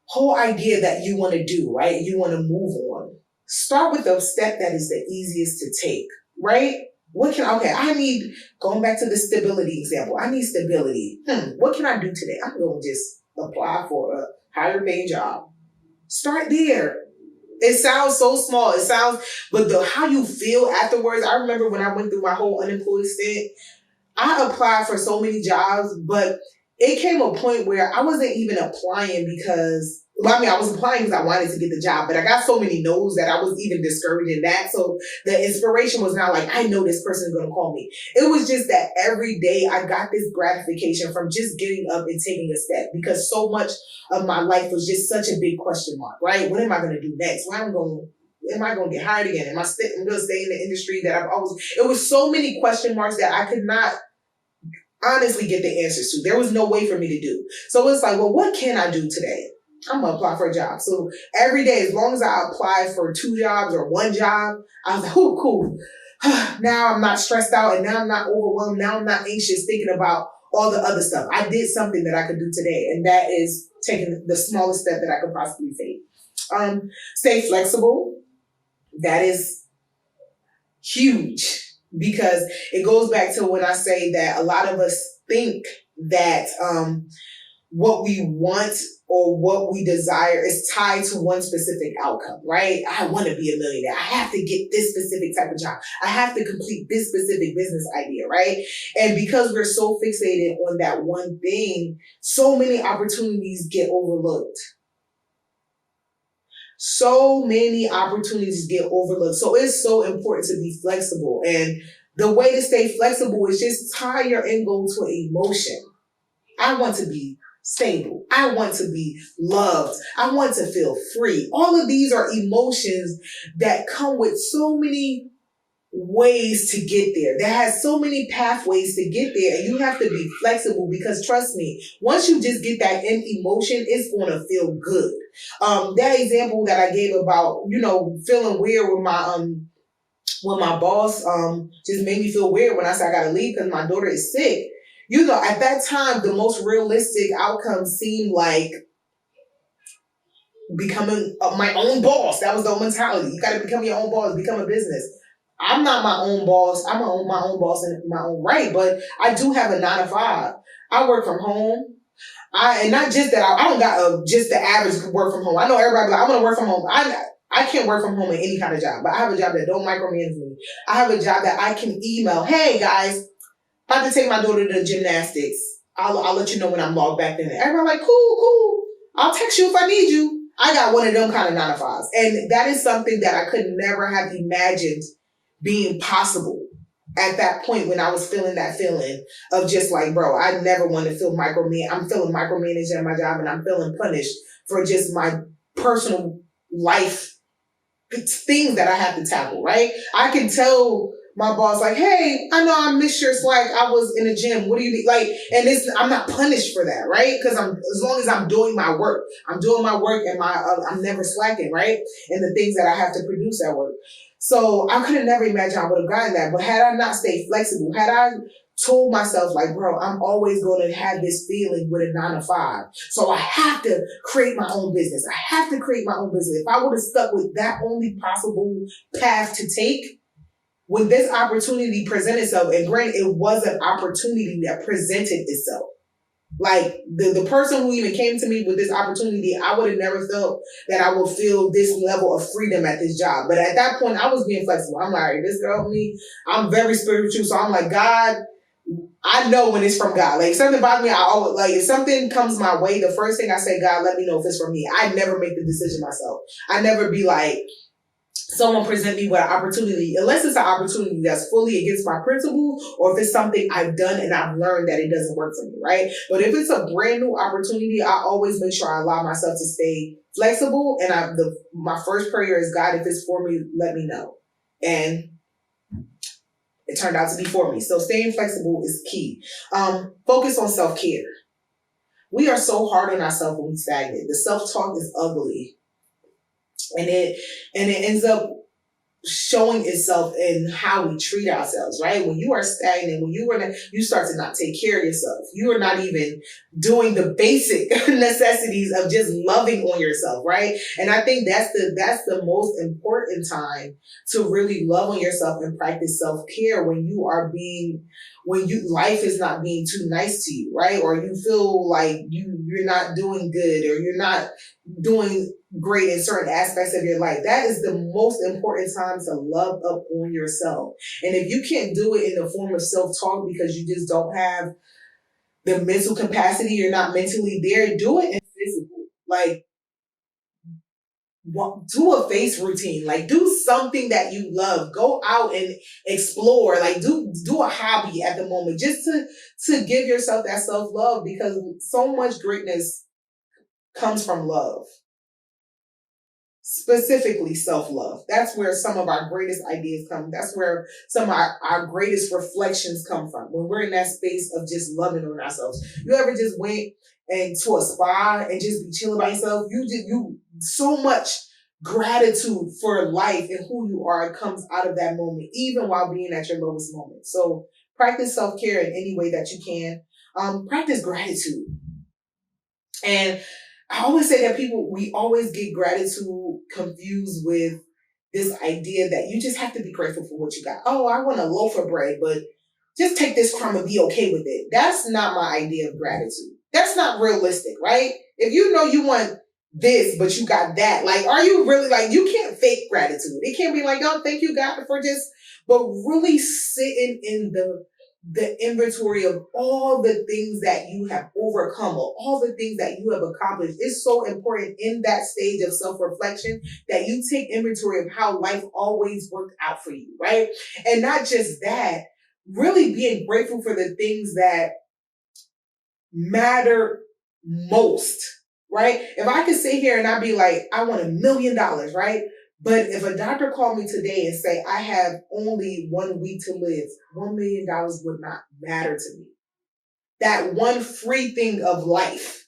whole idea that you want to do, right? You want to move on. Start with the step that is the easiest to take, right? Going back to the stability example, I need stability. What can I do today? I'm going to just apply for a higher paying job. Start there. It sounds so small. But how you feel afterwards. I remember when I went through my whole unemployed stint, I applied for so many jobs, but it came a point where I wasn't even applying I was applying because I wanted to get the job, but I got so many no's that I was even discouraged in that. So the inspiration was not like, I know this person is going to call me. It was just that every day I got this gratification from just getting up and taking a step, because so much of my life was just such a big question mark, right? What am I going to do next? Am I going to get hired again? Am I going to stay in the industry that it was so many question marks that I could not honestly get the answers to. There was no way for me to do. So it's like, well, what can I do today? I'm going to apply for a job. So every day, as long as I apply for 2 jobs or 1 job, I was like, oh, cool. Now I'm not stressed out, and now I'm not overwhelmed. Now I'm not anxious thinking about all the other stuff. I did something that I could do today, and that is taking the smallest step that I could possibly take. Stay flexible. That is huge, because it goes back to when I say that a lot of us think that what we want or what we desire is tied to one specific outcome, right? I want to be a millionaire. I have to get this specific type of job. I have to complete this specific business idea, right? And because we're so fixated on that one thing, so many opportunities get overlooked. So many opportunities get overlooked. So it's so important to be flexible. And the way to stay flexible is just tie your end goal to an emotion. I want to be stable. I want to be loved. I want to feel free. All of these are emotions that come with so many ways to get there. That has so many pathways to get there, and you have to be flexible, because trust me, once you just get that end emotion, it's going to feel good. That example that I gave about, feeling weird with my boss, just made me feel weird when I said I got to leave because my daughter is sick. At that time, the most realistic outcome seemed like becoming my own boss. That was the mentality. You got to become your own boss, become a business. I'm not my own boss. I'm my own boss in my own right, but I do have a 9 to 5. I work from home. And not just that, I don't got just the average work from home. I know everybody like, I'm going to work from home. I can't work from home in any kind of job, but I have a job that don't micromanage me. I have a job that I can email, hey guys, about to take my daughter to gymnastics. I'll let you know when I'm logged back in. Everybody like, cool. I'll text you if I need you. I got one of them kind of 9 to 5s. And that is something that I could never have imagined being possible at that point when I was feeling that feeling of just like, bro, I never want to feel I'm feeling micromanaged at my job, and I'm feeling punished for just my personal life things that I have to tackle, right? I can tell my boss, like, hey, I know I missed your Slack. I was in the gym. What do you need? Like, and I'm not punished for that, right? Because as long as I'm doing my work, and I'm never slacking, right? And the things that I have to produce at work. So I could have never imagined I would have gotten that. But had I not stayed flexible, had I told myself, like, bro, I'm always going to have this feeling with a 9 to 5. So I have to create my own business. If I would have stuck with that only possible path to take, when this opportunity presented itself, and granted, it was an opportunity that presented itself. Like the person who even came to me with this opportunity, I would have never felt that I would feel this level of freedom at this job. But at that point, I was being flexible. I'm like, this girl, me, I'm very spiritual. So I'm like, God, I know when it's from God. Like, if something bothers me, I always, like, if something comes my way, the first thing I say, God, let me know if it's from me. I never make the decision myself. I never be like, someone present me with an opportunity, unless it's an opportunity that's fully against my principles, or if it's something I've done and I've learned that it doesn't work for me, right? But if it's a brand new opportunity, I always make sure I allow myself to stay flexible. And my first prayer is, God, if it's for me, let me know. And it turned out to be for me. So staying flexible is key. Focus on self-care. We are so hard on ourselves when we stagnate. The self-talk is ugly. And it ends up showing itself in how we treat ourselves, right? When you are stagnant, you start to not take care of yourself. You are not even doing the basic necessities of just loving on yourself, right? And I think that's the most important time to really love on yourself and practice self-care, when life is not being too nice to you, right? Or you feel like you're not doing good, or you're not doing great in certain aspects of your life. That is the most important time to love up on yourself. And if you can't do it in the form of self-talk because you just don't have the mental capacity, you're not mentally there, do it in physical. Like, do a face routine, like do something that you love, go out and explore, like do a hobby at the moment, just to give yourself that self-love, because so much greatness comes from love. Specifically self-love. That's where some of our greatest ideas come. That's where some of our greatest reflections come from, when we're in that space of just loving on ourselves. You ever just went to a spa and just be chilling by yourself? You so much gratitude for life and who you are comes out of that moment, even while being at your lowest moment. So practice self-care in any way that you can. Practice gratitude. And I always say that we always get gratitude confused with this idea that you just have to be grateful for what you got. Oh, I want a loaf of bread, but just take this crumb and be okay with it. That's not my idea of gratitude. That's not realistic, right? If you know you want this, but you got that, like, are you really, like, you can't fake gratitude. It can't be like, oh, thank you, God, for just, but really sitting in the inventory of all the things that you have overcome, or all the things that you have accomplished. It's so important in that stage of self-reflection that you take inventory of how life always worked out for you, right? And not just that, really being grateful for the things that matter most, right? If I could sit here and I'd be like, I want $1 million, right? But if a doctor called me today and say, I have only 1 week to live, $1 million would not matter to me. That one free thing of life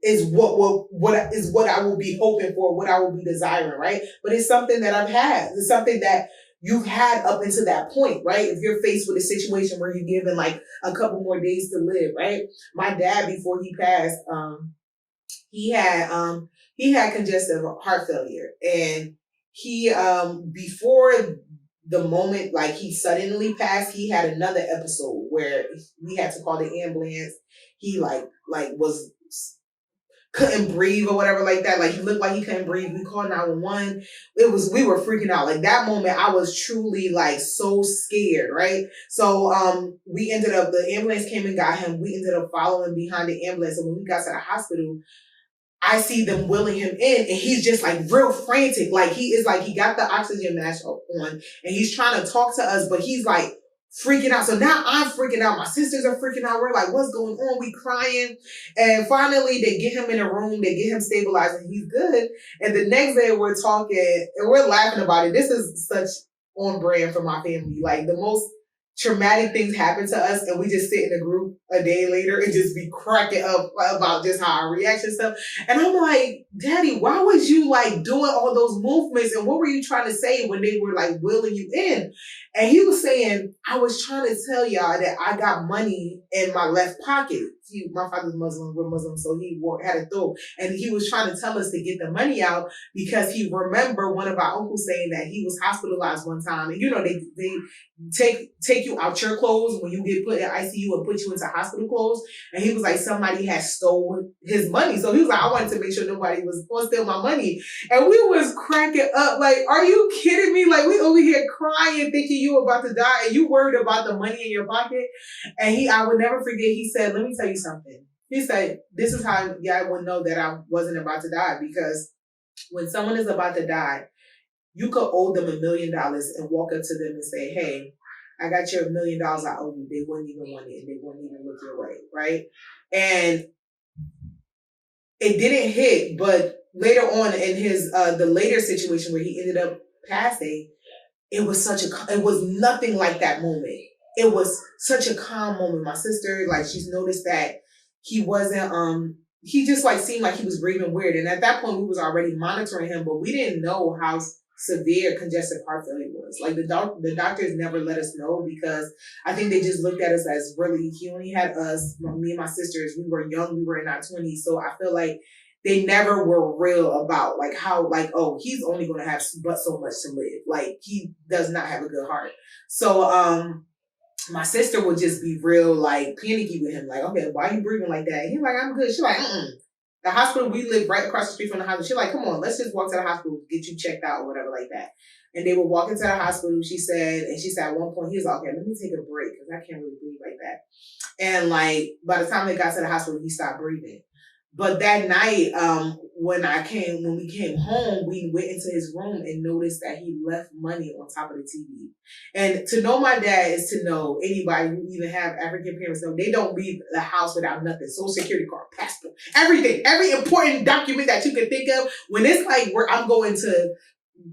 is what I will be hoping for, what I will be desiring, right? But it's something that I've had. It's something that you've had up until that point, right? If you're faced with a situation where you're given like a couple more days to live, right? My dad, before he passed, he had congestive heart failure, and he, before the moment, like, he suddenly passed, he had another episode where we had to call the ambulance. He like was couldn't breathe or whatever like that. Like he looked like he couldn't breathe. We called 911. We were freaking out. Like that moment, I was truly like so scared, right? So we ended up, the ambulance came and got him. We ended up following behind the ambulance. And when we got to the hospital, I see them wheeling him in, and he's just like real frantic. Like he is like, he got the oxygen mask on and he's trying to talk to us, but he's like freaking out. So now I'm freaking out. My sisters are freaking out. We're like, what's going on? We crying. And finally they get him in a room. They get him stabilized and he's good. And the next day we're talking and we're laughing about it. This is such on brand for my family. Like the most traumatic things happen to us and we just sit in a group a day later and just be cracking up about just how our reaction stuff. And I'm like, Daddy, why was you like doing all those movements and what were you trying to say when they were like wheeling you in? And he was saying, I was trying to tell y'all that I got money in my left pocket. My father's Muslim, we're Muslim, so he had a throat. And he was trying to tell us to get the money out because he remembered one of our uncles saying that he was hospitalized one time. And you know, they take you out your clothes when you get put in ICU and put you into hospital clothes. And he was like, somebody had stolen his money. So he was like, I wanted to make sure nobody was going to steal my money. And we was cracking up like, are you kidding me? Like we over here crying thinking you were about to die and you worried about the money in your pocket. And I would never forget, he said, let me tell you something. He said, this is how y'all would know that I wasn't about to die, because when someone is about to die, you could owe them $1 million and walk up to them and say, hey, I got your $1 million I owe you. They wouldn't even want it and they wouldn't even look your way, right? And it didn't hit, but later on in his the later situation where he ended up passing, it was nothing like that moment. It was such a calm moment. My sister, like, she's noticed that he wasn't, he just like seemed like he was breathing weird. And at that point we was already monitoring him, but we didn't know how severe congestive heart failure was. Like the doctors never let us know because I think they just looked at us as really, he only had us, me and my sisters, we were young, we were in our 20s. So I feel like they never were real about like how, like, oh, he's only going to have but so much to live. Like he does not have a good heart. So, my sister would just be real like panicky with him. Like, okay, why are you breathing like that? He's like, I'm good. She's like, The hospital, we live right across the street from the hospital. She's like, come on, let's just walk to the hospital, get you checked out or whatever like that. And they were walking to the hospital, she said at one point, he was like, okay, let me take a break because I can't really breathe like that. And like, by the time they got to the hospital, he stopped breathing. But that night, when we came home, we went into his room and noticed that he left money on top of the TV. And to know my dad is to know anybody who even have African parents, know they don't leave the house without nothing. Social security card, passport, everything, every important document that you can think of. When it's like where I'm going to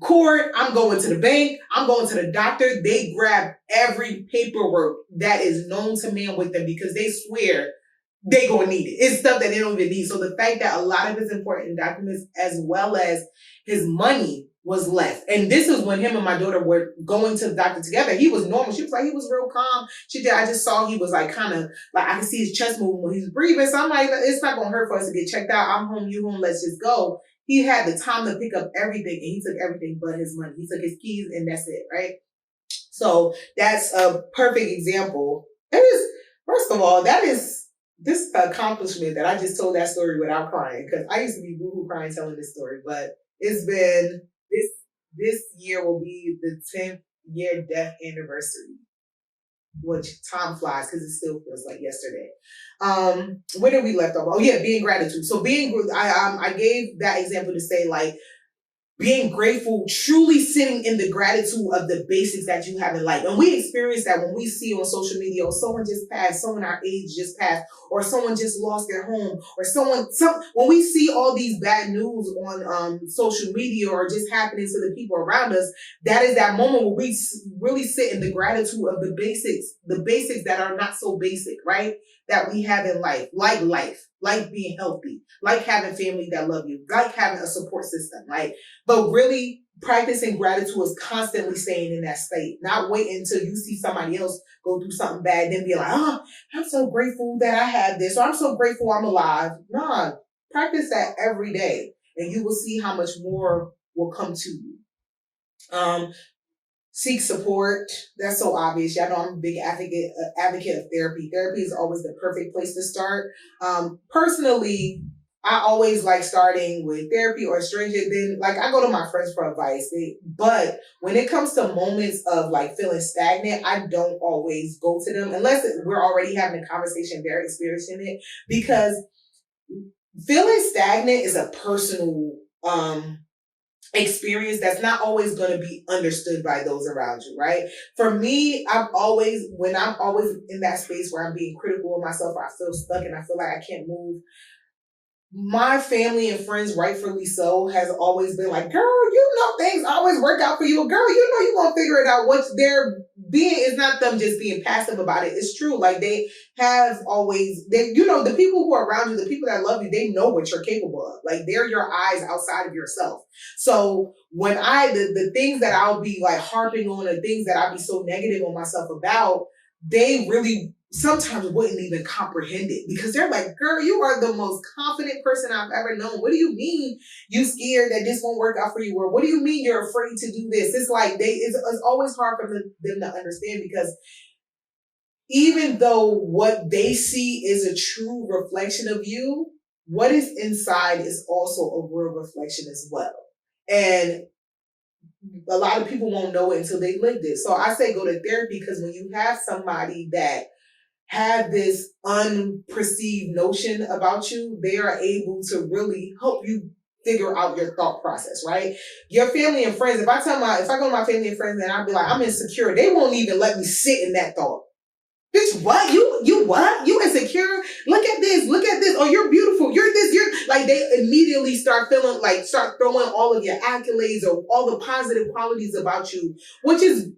court, I'm going to the bank, I'm going to the doctor, they grab every paperwork that is known to man with them because they swear they gonna need it. It's stuff that they don't even need. So the fact that a lot of his important documents as well as his money was left. And this is when him and my daughter were going to the doctor together. He was normal. She was like, he was real calm. I just saw he was like kind of like, I could see his chest moving when he was breathing. So I'm like, it's not gonna hurt for us to get checked out. I'm home, you home, let's just go. He had the time to pick up everything and he took everything but his money. He took his keys and that's it, right? So that's a perfect example. First of all, this accomplishment that I just told that story without crying, because I used to be boohoo crying telling this story, but it's been, this year will be the 10th year death anniversary, which time flies because it still feels like yesterday. Where did we left off? Oh yeah, being gratitude. So I gave that example to say like, being grateful, truly sitting in the gratitude of the basics that you have in life. And we experience that when we see on social media, or someone just passed, someone our age just passed, or someone just lost their home, or when we see all these bad news on social media or just happening to the people around us, that is that moment where we really sit in the gratitude of the basics that are not so basic, right? That we have in life, like being healthy, like having family that love you, like having a support system, but really practicing gratitude is constantly staying in that state, not waiting until you see somebody else go through something bad, then be like, oh, I'm so grateful that I have this, or I'm so grateful I'm alive. Nah, practice that every day and you will see how much more will come to you. Seek support. That's so obvious. Y'all know I'm a big advocate of therapy. Therapy is always the perfect place to start. Personally, I always like starting with therapy or a stranger. Then like I go to my friends for advice. But when it comes to moments of like feeling stagnant, I don't always go to them unless we're already having a conversation, they're experiencing it. Because feeling stagnant is a personal experience that's not always going to be understood by those around you, right? For me, when I'm always in that space where I'm being critical of myself, or I feel stuck and I feel like I can't move, my family and friends, rightfully so, has always been like, girl, things always work out for you. Girl, you're going to figure it out. What they're being is not them just being passive about it. It's true. Like they have always, the people who are around you, the people that love you, they know what you're capable of. Like they're your eyes outside of yourself. So when the things that I'll be like harping on, or things that I'll be so negative on myself about, they really sometimes wouldn't even comprehend it, because they're like, girl, you are the most confident person I've ever known. What do you mean you scared that this won't work out for you? Or what do you mean you're afraid to do this? It's like it's always hard for them to understand, because even though what they see is a true reflection of you, what is inside is also a real reflection as well. And a lot of people won't know it until they lived it. So I say go to therapy, because when you have somebody that have this unperceived notion about you, they are able to really help you figure out your thought process, right? Your family and friends, if I go to my family and friends and I'll be like, I'm insecure, they won't even let me sit in that thought. Bitch, what? You what? You insecure? Look at this. Oh, you're beautiful. You're this. You're like, they immediately start throwing all of your accolades or all the positive qualities about you, which is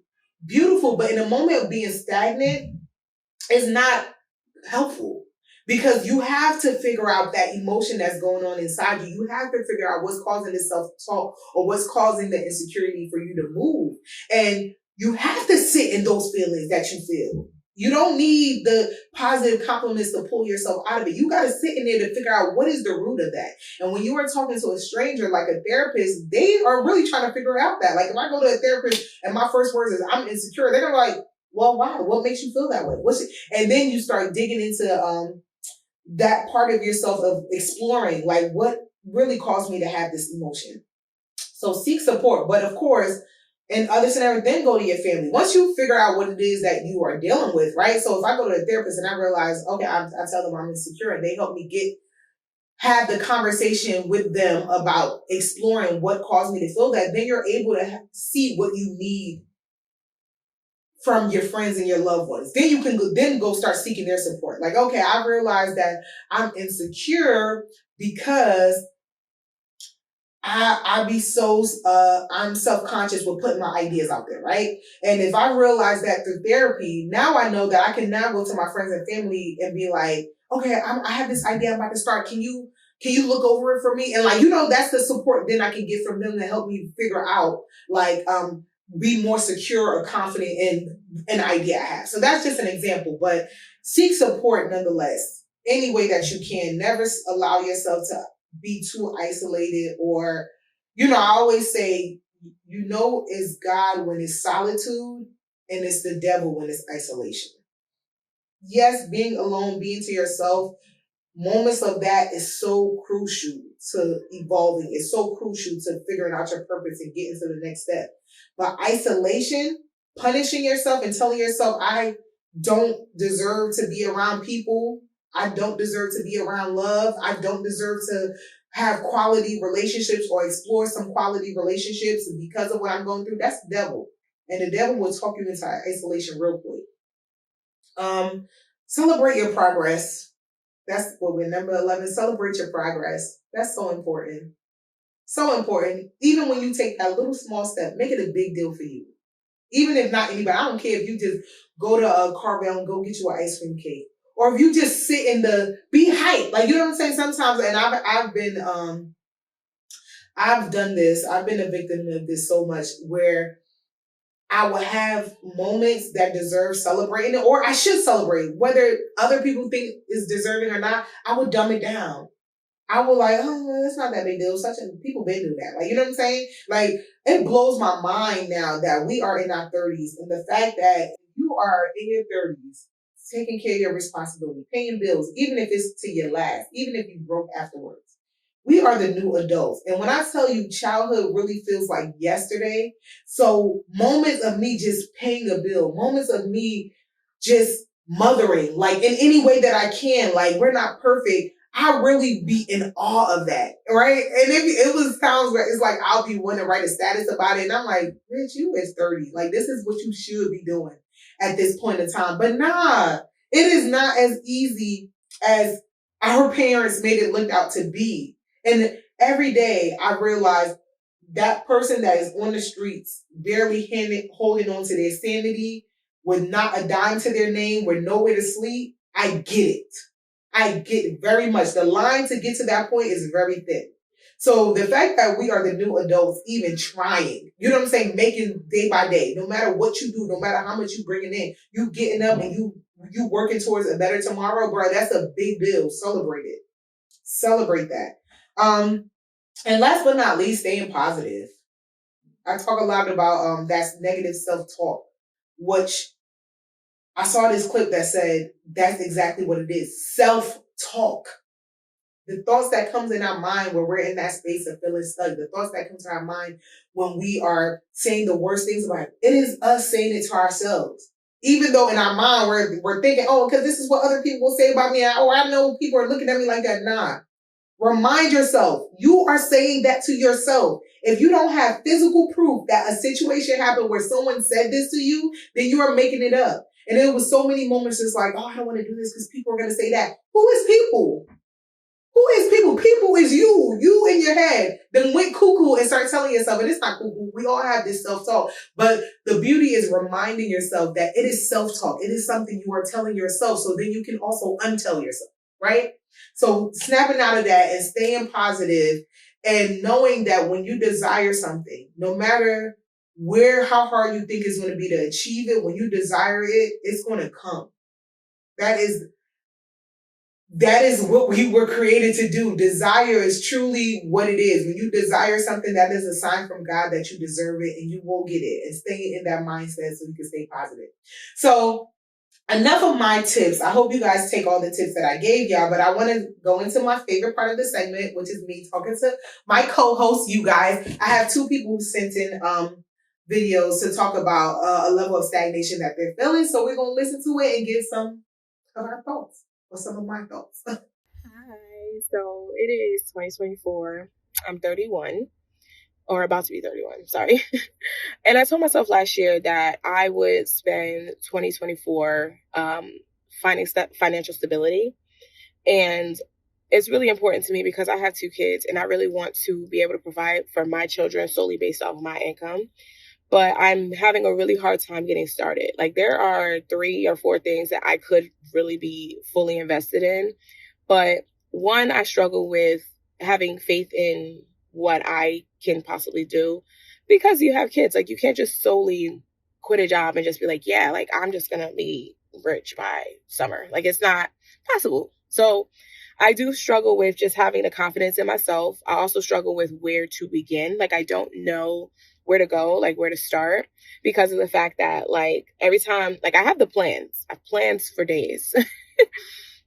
beautiful. But in a moment of being stagnant, it's not helpful, because you have to figure out that emotion that's going on inside you. You have to figure out what's causing the self-talk, or what's causing the insecurity for you to move. And you have to sit in those feelings that you feel. You don't need the positive compliments to pull yourself out of it. You got to sit in there to figure out what is the root of that. And when you are talking to a stranger, like a therapist, they are really trying to figure out that. Like if I go to a therapist and my first words is I'm insecure, they're gonna be like, well, why? What makes you feel that way? And then you start digging into that part of yourself of exploring, like, what really caused me to have this emotion. So seek support. But of course, in other scenarios, then go to your family. Once you figure out what it is that you are dealing with, right? So if I go to a therapist and I realize, okay, I tell them I'm insecure, and they help me have the conversation with them about exploring what caused me to feel that, then you're able to see what you need from your friends and your loved ones. Then you can go start seeking their support. Like, okay, I realized that I'm insecure because I'm self-conscious with putting my ideas out there, right? And if I realize that through therapy, now I know that I can now go to my friends and family and be like, okay, I have this idea I'm about to start. Can you look over it for me? And like, that's the support then I can get from them to help me figure out, like, be more secure or confident in an idea I have. So that's just an example, but seek support nonetheless, any way that you can. Never allow yourself to be too isolated, or, I always say, it's God when it's solitude, and it's the devil when it's isolation. Yes, being alone, being to yourself, moments of that is so crucial to evolving. It's so crucial to figuring out your purpose and getting to the next step. But isolation, punishing yourself and telling yourself, I don't deserve to be around people. I don't deserve to be around love. I don't deserve to have quality relationships or explore some quality relationships because of what I'm going through. That's the devil. And the devil will talk you into isolation real quick. Celebrate your progress. That's what we're number 11. Celebrate your progress. That's so important. So important. Even when you take that little small step, make it a big deal for you. Even if not anybody, I don't care if you just go to a Carvel and go get you an ice cream cake. Or if you just sit be hyped. Like, you know what I'm saying? Sometimes, and I've done this. I've been a victim of this so much, where I will have moments that deserve celebrating, or I should celebrate, whether other people think is deserving or not. I would dumb it down. I will like, oh, it's not that big deal. People been doing that. Like, you know what I'm saying? Like, it blows my mind now that we are in our 30s, and the fact that you are in your 30s, taking care of your responsibility, paying bills, even if it's to your last, even if you broke afterwards. We are the new adults. And when I tell you childhood really feels like yesterday, so moments of me just paying a bill, moments of me just mothering, like in any way that I can, like we're not perfect. I really be in awe of that, right? And it was times where it's like I'll be wanting to write a status about it, and I'm like, bitch, you is 30. Like this is what you should be doing at this point in time. But nah, it is not as easy as our parents made it look out to be. And every day I realize that person that is on the streets, barely holding on to their sanity, with not a dime to their name, with nowhere to sleep, I get it. I get it very much. The line to get to that point is very thin. So the fact that we are the new adults even trying, you know what I'm saying, making day by day, no matter what you do, no matter how much you bringing in, you getting up and you working towards a better tomorrow, bro, that's a big deal. Celebrate it. Celebrate that. And last but not least, staying positive. I talk a lot about that's negative self-talk, which I saw this clip that said that's exactly what it is. Self-talk. The thoughts that comes in our mind when we're in that space of feeling stuck, the thoughts that come to our mind when we are saying the worst things about it is us saying it to ourselves. Even though in our mind we're thinking, oh, because this is what other people will say about me. Oh, I know people are looking at me like that. Nah. Remind yourself, you are saying that to yourself. If you don't have physical proof that a situation happened where someone said this to you, then you are making it up. And there was so many moments just like, oh, I don't want to do this because people are going to say that. Who is people? Who is people? People is you. You in your head. Then went cuckoo and start telling yourself, and it's not cuckoo. We all have this self-talk. But the beauty is reminding yourself that it is self-talk. It is something you are telling yourself. So then you can also untell yourself, right? So snapping out of that and staying positive and knowing that when you desire something, no matter how hard you think it's going to be to achieve it, when you desire it, it's going to come. That is what we were created to do. Desire is truly what it is. When you desire something, that is a sign from God that you deserve it and you will get it. And stay in that mindset so you can stay positive. So enough of my tips. I hope you guys take all the tips that I gave y'all, but I want to go into my favorite part of the segment, which is me talking to my co-host, you guys. I have two people who sent in videos to talk about a level of stagnation that they're feeling. So we're going to listen to it and give some of our thoughts or some of my thoughts. Hi. So it is 2024. I'm 31. Or about to be 31, sorry. And I told myself last year that I would spend 2024 finding financial stability. And it's really important to me because I have two kids and I really want to be able to provide for my children solely based off of my income. But I'm having a really hard time getting started. Like there are 3 or 4 things that I could really be fully invested in. But one, I struggle with having faith in what I can possibly do because you have kids. Like you can't just solely quit a job and just be like, yeah, like I'm just going to be rich by summer. Like it's not possible. So I do struggle with just having the confidence in myself. I also struggle with where to begin. Like I don't know where to go, like where to start because of the fact that like every time, like I have the plans. I have plans for days.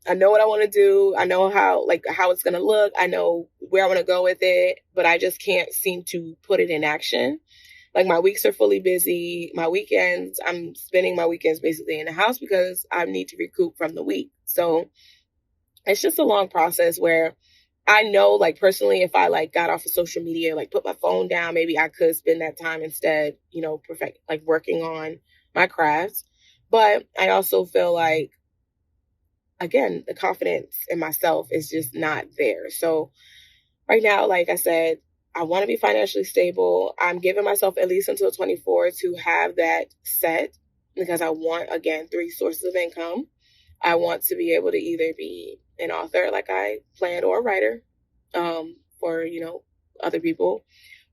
I know what I want to do. I know how it's going to look. I know where I want to go with it, but I just can't seem to put it in action. Like my weeks are fully busy. My weekends, I'm spending my weekends basically in the house because I need to recoup from the week. So it's just a long process where I know like personally, if I like got off of social media, like put my phone down, maybe I could spend that time instead, perfect, like working on my crafts. But I also feel like, again, the confidence in myself is just not there. So right now, like I said, I want to be financially stable. I'm giving myself at least until 24 to have that set because I want, again, 3 sources of income. I want to be able to either be an author like I planned or a writer for, other people,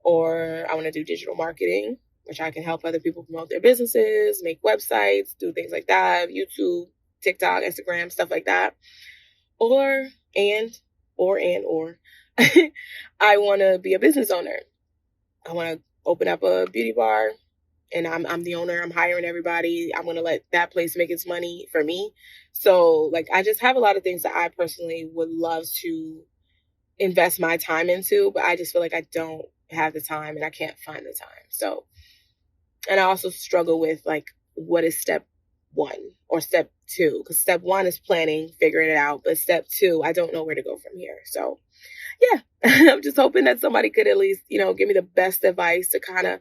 or I want to do digital marketing, which I can help other people promote their businesses, make websites, do things like that, YouTube, TikTok, Instagram, stuff like that. Or I want to be a business owner. I want to open up a beauty bar and I'm the owner. I'm hiring everybody. I'm going to let that place make its money for me. So like, I just have a lot of things that I personally would love to invest my time into, but I just feel like I don't have the time and I can't find the time. So, and I also struggle with like, what is step 1 or step 2? Because step 1 is planning, figuring it out. But step 2, I don't know where to go from here. So yeah, I'm just hoping that somebody could at least, give me the best advice to kind of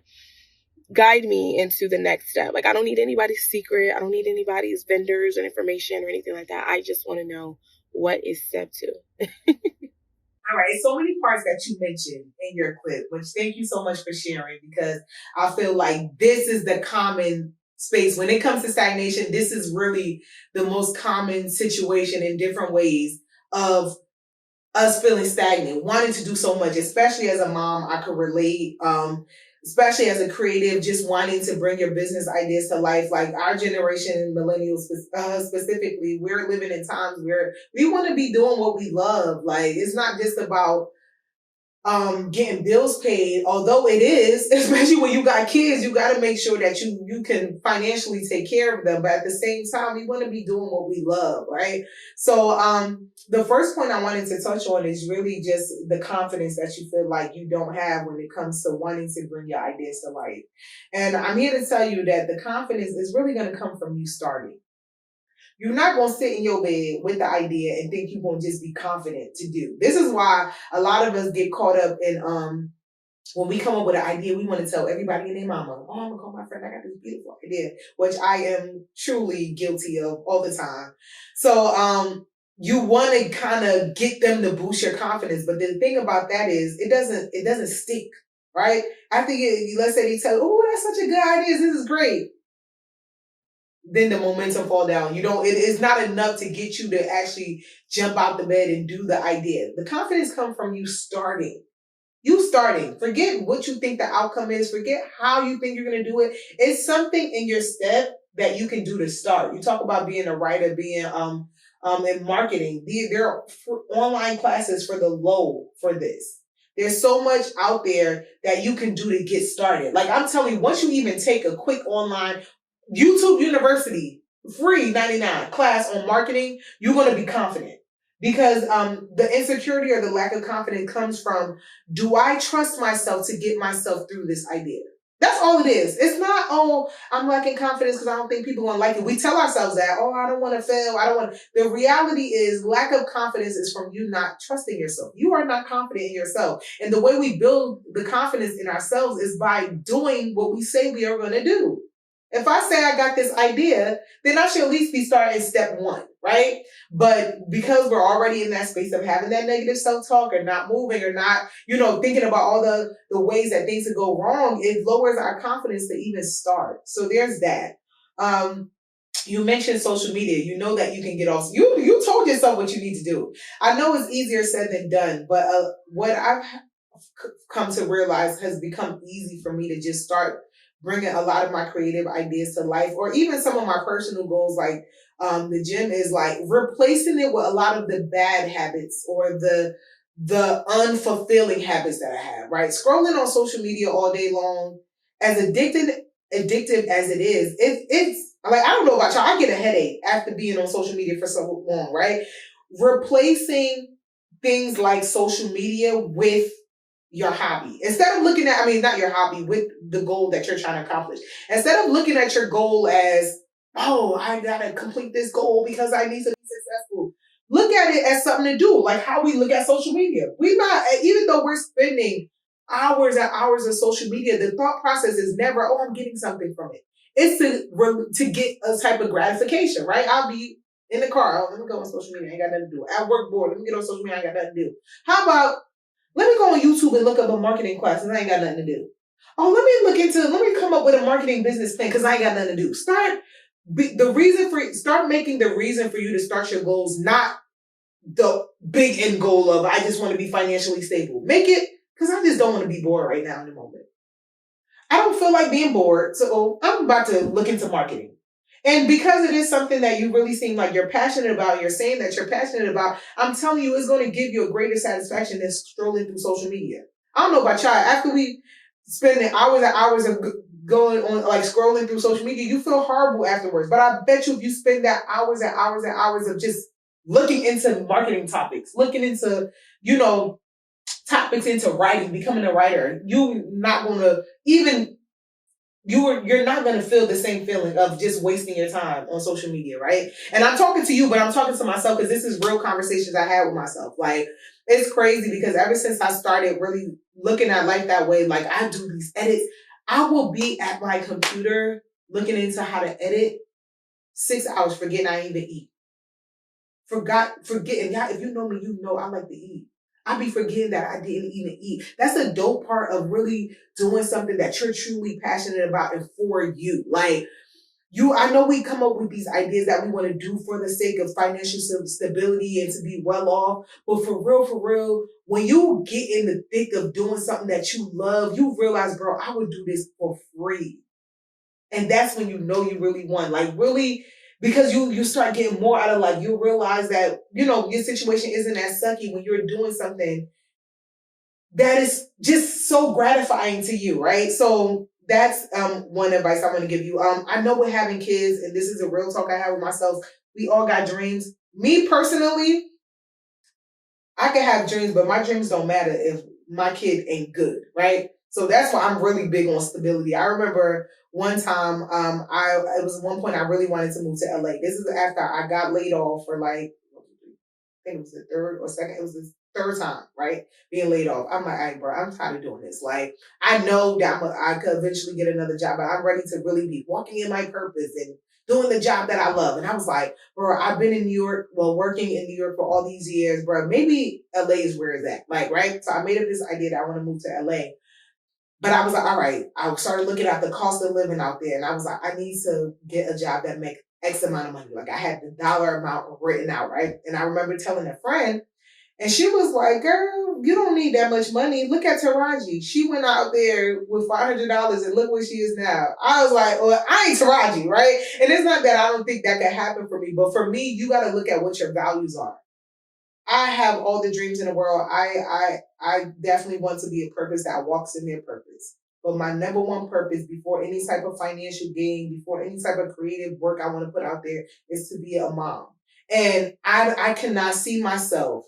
guide me into the next step. Like, I don't need anybody's secret. I don't need anybody's vendors or information or anything like that. I just want to know, what is step 2? All right, so many parts that you mentioned in your clip, which thank you so much for sharing, because I feel like this is the common space. When it comes to stagnation, this is really the most common situation in different ways of us feeling stagnant, wanting to do so much, especially as a mom, I could relate, especially as a creative, just wanting to bring your business ideas to life. Like our generation, millennials specifically, we're living in times where we want to be doing what we love. Like, it's not just about getting bills paid, although it is, especially when you got kids, you got to make sure that you can financially take care of them. But at the same time, we want to be doing what we love, right? So the first point I wanted to touch on is really just the confidence that you feel like you don't have when it comes to wanting to bring your ideas to life. And I'm here to tell you that the confidence is really going to come from you starting. You're not going to sit in your bed with the idea and think you're going to just be confident to do. This is why a lot of us get caught up in, when we come up with an idea, we want to tell everybody and their mama, oh, I'm going to call my friend, I got this beautiful idea, which I am truly guilty of all the time. So you want to kind of get them to boost your confidence. But the thing about that is it doesn't stick, right? After let's say they tell, oh, that's such a good idea, this is great. Then the momentum fall down. It's not enough to get you to actually jump out the bed and do the idea. The confidence comes from you starting. Forget what you think the outcome is. Forget how you think you're going to do it. It's something in your step that you can do to start. You talk about being a writer, being in marketing. There are online classes for the low for this. There's so much out there that you can do to get started. Like I'm telling you, once you even take a quick online YouTube University, free 99 class on marketing, you're going to be confident. Because the insecurity or the lack of confidence comes from, do I trust myself to get myself through this idea? That's all it is. It's not, oh, I'm lacking confidence because I don't think people are going to like it. We tell ourselves that, oh, I don't want to fail. The reality is lack of confidence is from you not trusting yourself. You are not confident in yourself. And the way we build the confidence in ourselves is by doing what we say we are going to do. If I say I got this idea, then I should at least be starting step 1, right? But because we're already in that space of having that negative self-talk or not moving or not, thinking about all the ways that things could go wrong, it lowers our confidence to even start. So there's that. You mentioned social media. You know that you can get off. You told yourself what you need to do. I know it's easier said than done, but what I've come to realize has become easy for me to just start bringing a lot of my creative ideas to life, or even some of my personal goals, like the gym, is like replacing it with a lot of the bad habits or the unfulfilling habits that I have, right? Scrolling on social media all day long, as addictive as it is, it's like, I don't know about y'all, I get a headache after being on social media for so long, right? Replacing things like social media with your hobby. Instead of looking at, not your hobby, with the goal that you're trying to accomplish. Instead of looking at your goal as, oh, I gotta complete this goal because I need to be successful. Look at it as something to do, like how we look at social media. Even though we're spending hours and hours of social media, the thought process is never, oh, I'm getting something from it. It's to get a type of gratification, right? I'll be in the car, let me go on social media, I ain't got nothing to do. At work board, let me get on social media, I ain't got nothing to do. How about, let me go on YouTube and look up a marketing class and I ain't got nothing to do. Oh, let me come up with a marketing business plan because I ain't got nothing to do. Start making the reason for you to start your goals, not the big end goal of, I just want to be financially stable. Make it, because I just don't want to be bored right now in the moment. I don't feel like being bored, so I'm about to look into marketing. And because it is something that you really seem like you're passionate about, you're saying that you're passionate about, I'm telling you, it's going to give you a greater satisfaction than scrolling through social media. I don't know about y'all. After we spend hours and hours of going on, like scrolling through social media, you feel horrible afterwards. But I bet you if you spend that hours and hours and hours of just looking into marketing topics, looking into, topics into writing, becoming a writer, you're not gonna even you're not gonna feel the same feeling of just wasting your time on social media, right? And I'm talking to you, but I'm talking to myself because this is real conversations I had with myself. Like, it's crazy because ever since I started really looking at life that way, like I do these edits, I will be at my computer looking into how to edit 6 hours, forgetting I even eat. Forgetting. Yeah, if you know me, you know I like to eat. I be forgetting that I didn't even eat. That's the dope part of really doing something that you're truly passionate about and for you. Like, I know we come up with these ideas that we want to do for the sake of financial stability and to be well off. But for real, when you get in the thick of doing something that you love, you realize, girl, I would do this for free. And that's when you know you really won. Like, really, because you start getting more out of life. You realize that, your situation isn't as sucky when you're doing something that is just so gratifying to you, right? So that's one advice I want to give you. I know with having kids, and this is a real talk I have with myself, we all got dreams. Me personally, I can have dreams, but my dreams don't matter if my kid ain't good, right? So that's why I'm really big on stability. I remember one time, it was one point I really wanted to move to LA. This is after I got laid off for like, I think it was the third or second, it was the third time, right? Being laid off. I'm like, hey, bro, I'm tired of doing this. Like, I know that I could eventually get another job, but I'm ready to really be walking in my purpose and doing the job that I love. And I was like, bro, I've been in New York, working in New York for all these years, bro. Maybe LA is where it's at. Like, right? So I made up this idea that I want to move to LA. But I was like, all right, I started looking at the cost of living out there. And I was like, I need to get a job that makes X amount of money. Like, I had the dollar amount written out, right? And I remember telling a friend, and she was like, girl, you don't need that much money. Look at Taraji. She went out there with $500 and look where she is now. I was like, well, I ain't Taraji, right? And it's not that I don't think that could happen for me, but for me, you got to look at what your values are. I have all the dreams in the world. I definitely want to be a purpose that walks in their purpose. But my number one purpose before any type of financial gain, before any type of creative work I want to put out there is to be a mom. And I cannot see myself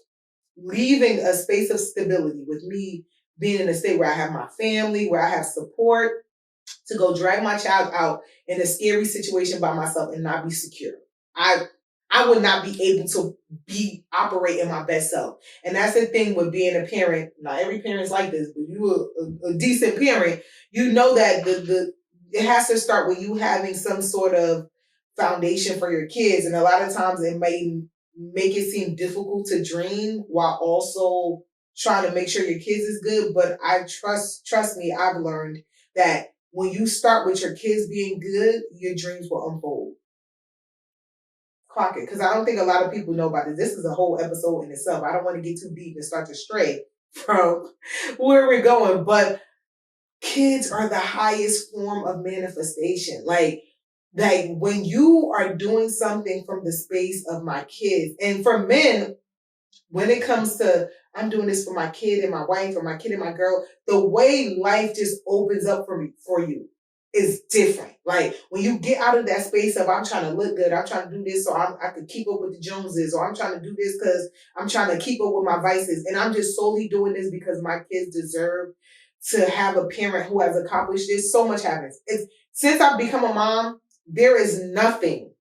leaving a space of stability with me being in a state where I have my family, where I have support, to go drag my child out in a scary situation by myself and not be secure. I would not be able to operate in my best self. And that's the thing with being a parent. Not every parent's like this, but you a decent parent, you know that it has to start with you having some sort of foundation for your kids. And a lot of times it may make it seem difficult to dream while also trying to make sure your kids is good. But I trust me, I've learned that when you start with your kids being good, your dreams will unfold. Clock it, because I don't think a lot of people know about this. This is a whole episode in itself. I don't want to get too deep and start to stray from where we're going, but kids are the highest form of manifestation. Like when you are doing something from the space of my kids, and for men, when it comes to I'm doing this for my kid and my wife or my kid and my girl, the way life just opens up for you is different. Like when you get out of that space of I'm trying to look good, I'm trying to do this so I could keep up with the Joneses, or I'm trying to do this because I'm trying to keep up with my vices, and I'm just solely doing this because my kids deserve to have a parent who has accomplished this. So much happens. Since I've become a mom, there is nothing.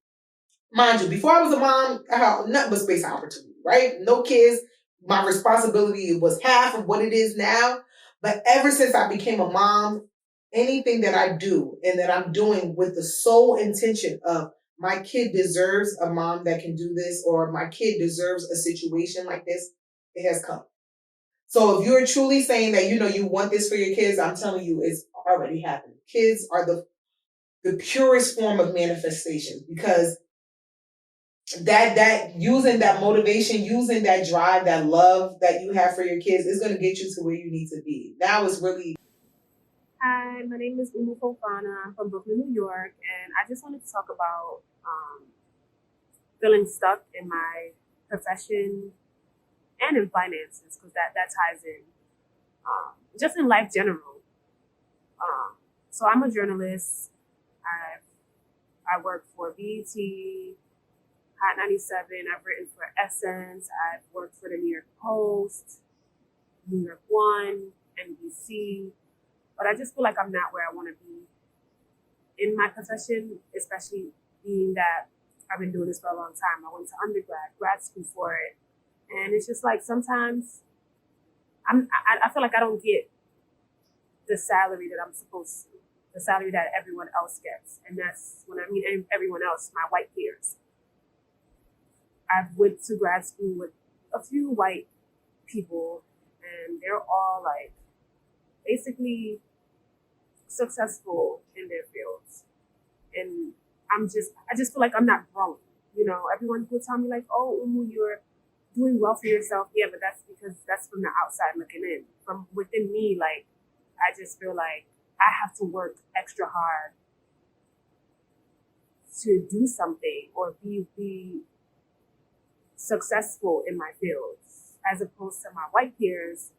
Mind you, before I was a mom, I had nothing but space and opportunity, right? No kids. My responsibility was half of what it is now. But ever since I became a mom, anything that I do and that I'm doing with the sole intention of my kid deserves a mom that can do this, or my kid deserves a situation like this, it has come. So if you're truly saying that, you want this for your kids, I'm telling you, it's already happening. Kids are the purest form of manifestation, because that using that motivation, using that drive, that love that you have for your kids is going to get you to where you need to be. Now it's really. Hi, my name is Umu Fofana. I'm from Brooklyn, New York, and I just wanted to talk about feeling stuck in my profession and in finances, because that ties in, just in life general. So I'm a journalist. I work for BET, Hot 97. I've written for Essence. I've worked for the New York Post. New York One, NBC, but I just feel like I'm not where I want to be in my profession, especially being that I've been doing this for a long time. I went to grad school for it, and it's just like sometimes I feel like I don't get the salary that I'm supposed to, the salary that everyone else gets, and that's when I mean everyone else, my white peers. I went to grad school with a few white people, and they're all like basically successful in their fields, and I just feel like I'm not growing. You know, everyone will tell me like, "Oh, Umu, you're doing well for yourself." Yeah, but that's because that's from the outside looking in. From within me, like I just feel like I have to work extra hard to do something or be successful in my fields, as opposed to my white peers.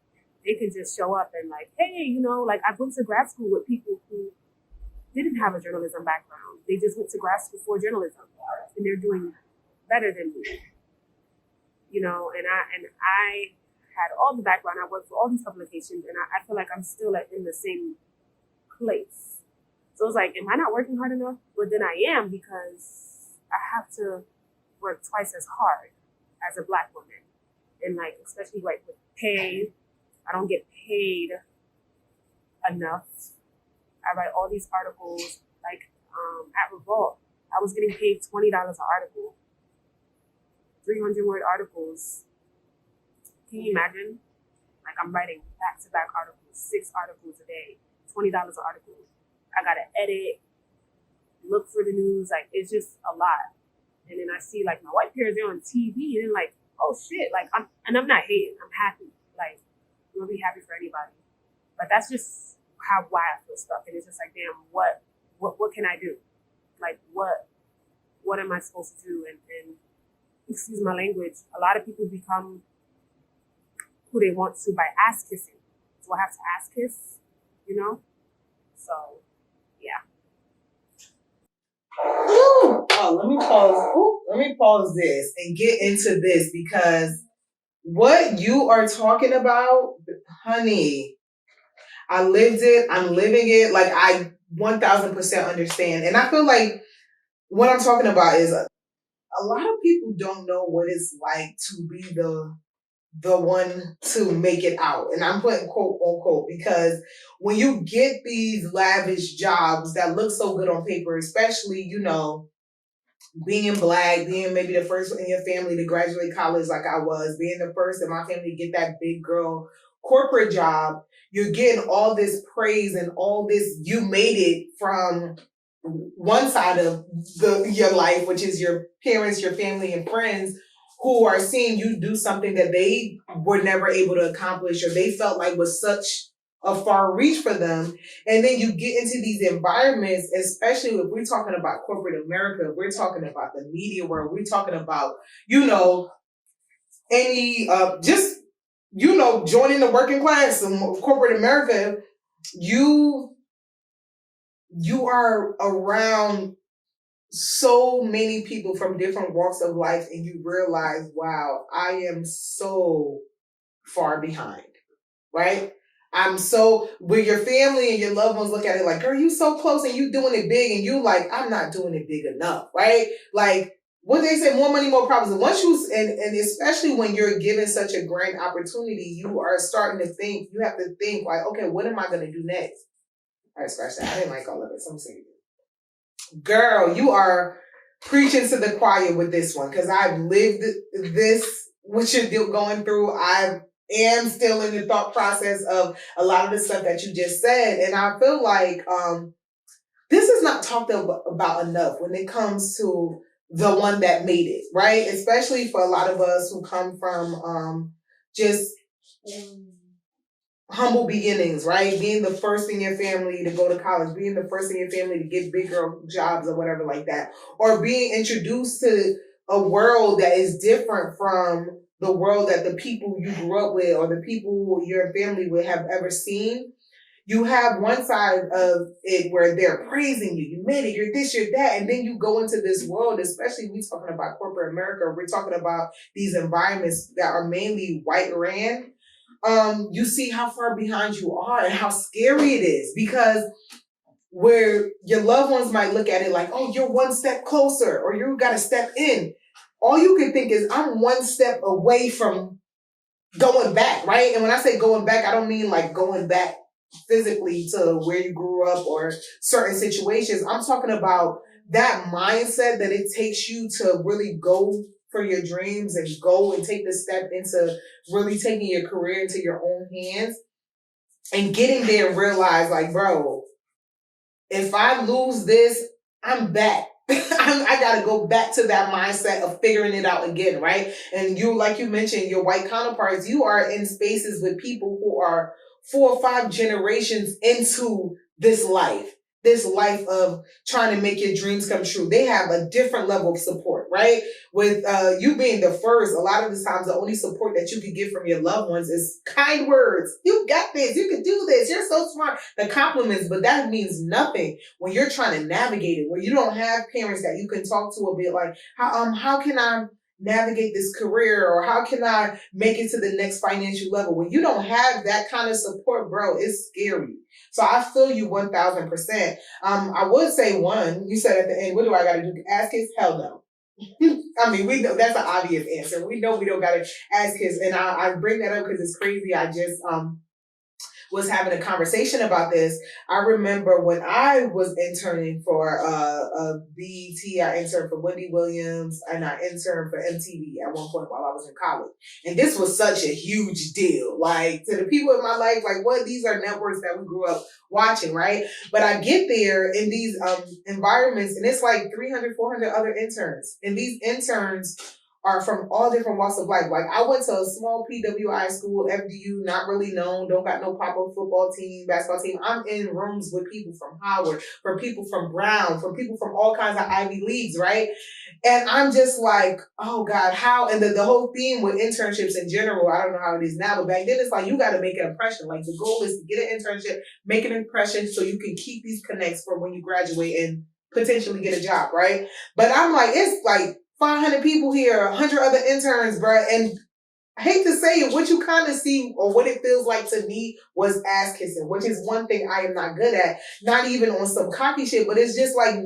They can just show up and like, hey, you know, like I went to grad school with people who didn't have a journalism background. They just went to grad school for journalism, and they're doing better than me. You know, and I had all the background. I worked for all these publications, and I feel like I'm still in the same place. So it's like, am I not working hard enough? But then I am, because I have to work twice as hard as a Black woman, and like especially like with pay. I don't get paid enough. I write all these articles, like at Revolt, I was getting paid $20 an article, 300-word articles. Can you imagine? Like I'm writing back-to-back articles, 6 articles a day, $20 an article. I gotta edit, look for the news, like it's just a lot. And then I see like my white peers, they're on TV, and like, oh shit, like I'm not hating, I'm happy. Like, I'm gonna be happy for anybody. But that's just why I feel stuck. And it's just like, damn, what can I do? Like what am I supposed to do? And excuse my language, a lot of people become who they want to by ass kissing. Do I have to ass kiss? You know? So yeah. Ooh. Oh, let me pause. Ooh, let me pause this and get into this, because what you are talking about, honey, I lived it. I'm living it. Like I 1000% understand. And I feel like what I'm talking about is a lot of people don't know what it's like to be the one to make it out. And I'm putting quote unquote, because when you get these lavish jobs that look so good on paper, especially, you know, being Black, being maybe the first in your family to graduate college like I was, being the first in my family to get that big girl corporate job, you're getting all this praise and all this, you made it from one side of your life, which is your parents, your family, and friends, who are seeing you do something that they were never able to accomplish, or they felt like was such a far reach for them. And then you get into these environments, especially if we're talking about corporate America, we're talking about the media world, we're talking about, you know, any, just, you know, joining the working class in corporate America, you are around so many people from different walks of life, and you realize, wow, I am so far behind, right? I'm so, where your family and your loved ones look at it like, girl, you so close and you doing it big, and you like, I'm not doing it big enough, right? Like, what they say, more money, more problems. And once you, and especially when you're given such a grand opportunity, you are starting to think, you have to think like, okay, what am I going to do next? All right, scratch that. I didn't like all of it, so I'm saying it. Girl, you are preaching to the choir with this one, because I've lived this, what you're going through. I am still in the thought process of a lot of the stuff that you just said. And I feel like this is not talked about enough when it comes to the one that made it, right? Especially for a lot of us who come from just humble beginnings, right? Being the first in your family to go to college, being the first in your family to get big girl jobs or whatever like that, or being introduced to a world that is different from the world that the people you grew up with or the people your family would have ever seen. You have one side of it where they're praising you. You made it, you're this, you're that. And then you go into this world, especially we talking about corporate America. We're talking about these environments that are mainly white ran. you see how far behind you are and how scary it is, because where your loved ones might look at it like, oh, you're one step closer or you got to step in. All you can think is, I'm one step away from going back, right? And when I say going back, I don't mean like going back physically to where you grew up or certain situations. I'm talking about that mindset that it takes you to really go for your dreams and go and take the step into really taking your career into your own hands and getting there and realize like, bro, if I lose this, I'm back. I got to go back to that mindset of figuring it out again, right? And you, like you mentioned, your white counterparts, you are in spaces with people who are 4 or 5 generations into this life of trying to make your dreams come true. They have a different level of support, right? With you being the first, a lot of the times the only support that you can get from your loved ones is kind words. You got this. You can do this. You're so smart. The compliments, but that means nothing when you're trying to navigate it, where you don't have parents that you can talk to a bit like, how can I navigate this career, or how can I make it to the next financial level? When you don't have that kind of support, bro, it's scary. So I feel you 1000%. I would say one, you said at the end, what do I got to do? Ask kids? Hell no. I mean, we know that's an obvious answer. We know we don't got to ask kids. And I bring that up because it's crazy. I just, was having a conversation about this. I remember when I was interning for BET, I interned for Wendy Williams, and I interned for MTV at one point while I was in college. And this was such a huge deal. Like, to the people in my life, like, what? These are networks that we grew up watching, right? But I get there in these environments, and it's like 300, 400 other interns. And these interns are from all different walks of life. Like, I went to a small PWI school, FDU, not really known, don't got no proper football team, basketball team. I'm in rooms with people from Howard, from people from Brown, from people from all kinds of Ivy Leagues, right? And I'm just like, oh God, how? And the whole theme with internships in general, I don't know how it is now, but back then it's like, you got to make an impression. Like, the goal is to get an internship, make an impression so you can keep these connects for when you graduate and potentially get a job, right? But I'm like, it's like 500 people here, 100 other interns, bro. And I hate to say it, what you kind of see or what it feels like to me was ass kissing, which is one thing I am not good at. Not even on some cocky shit, but it's just like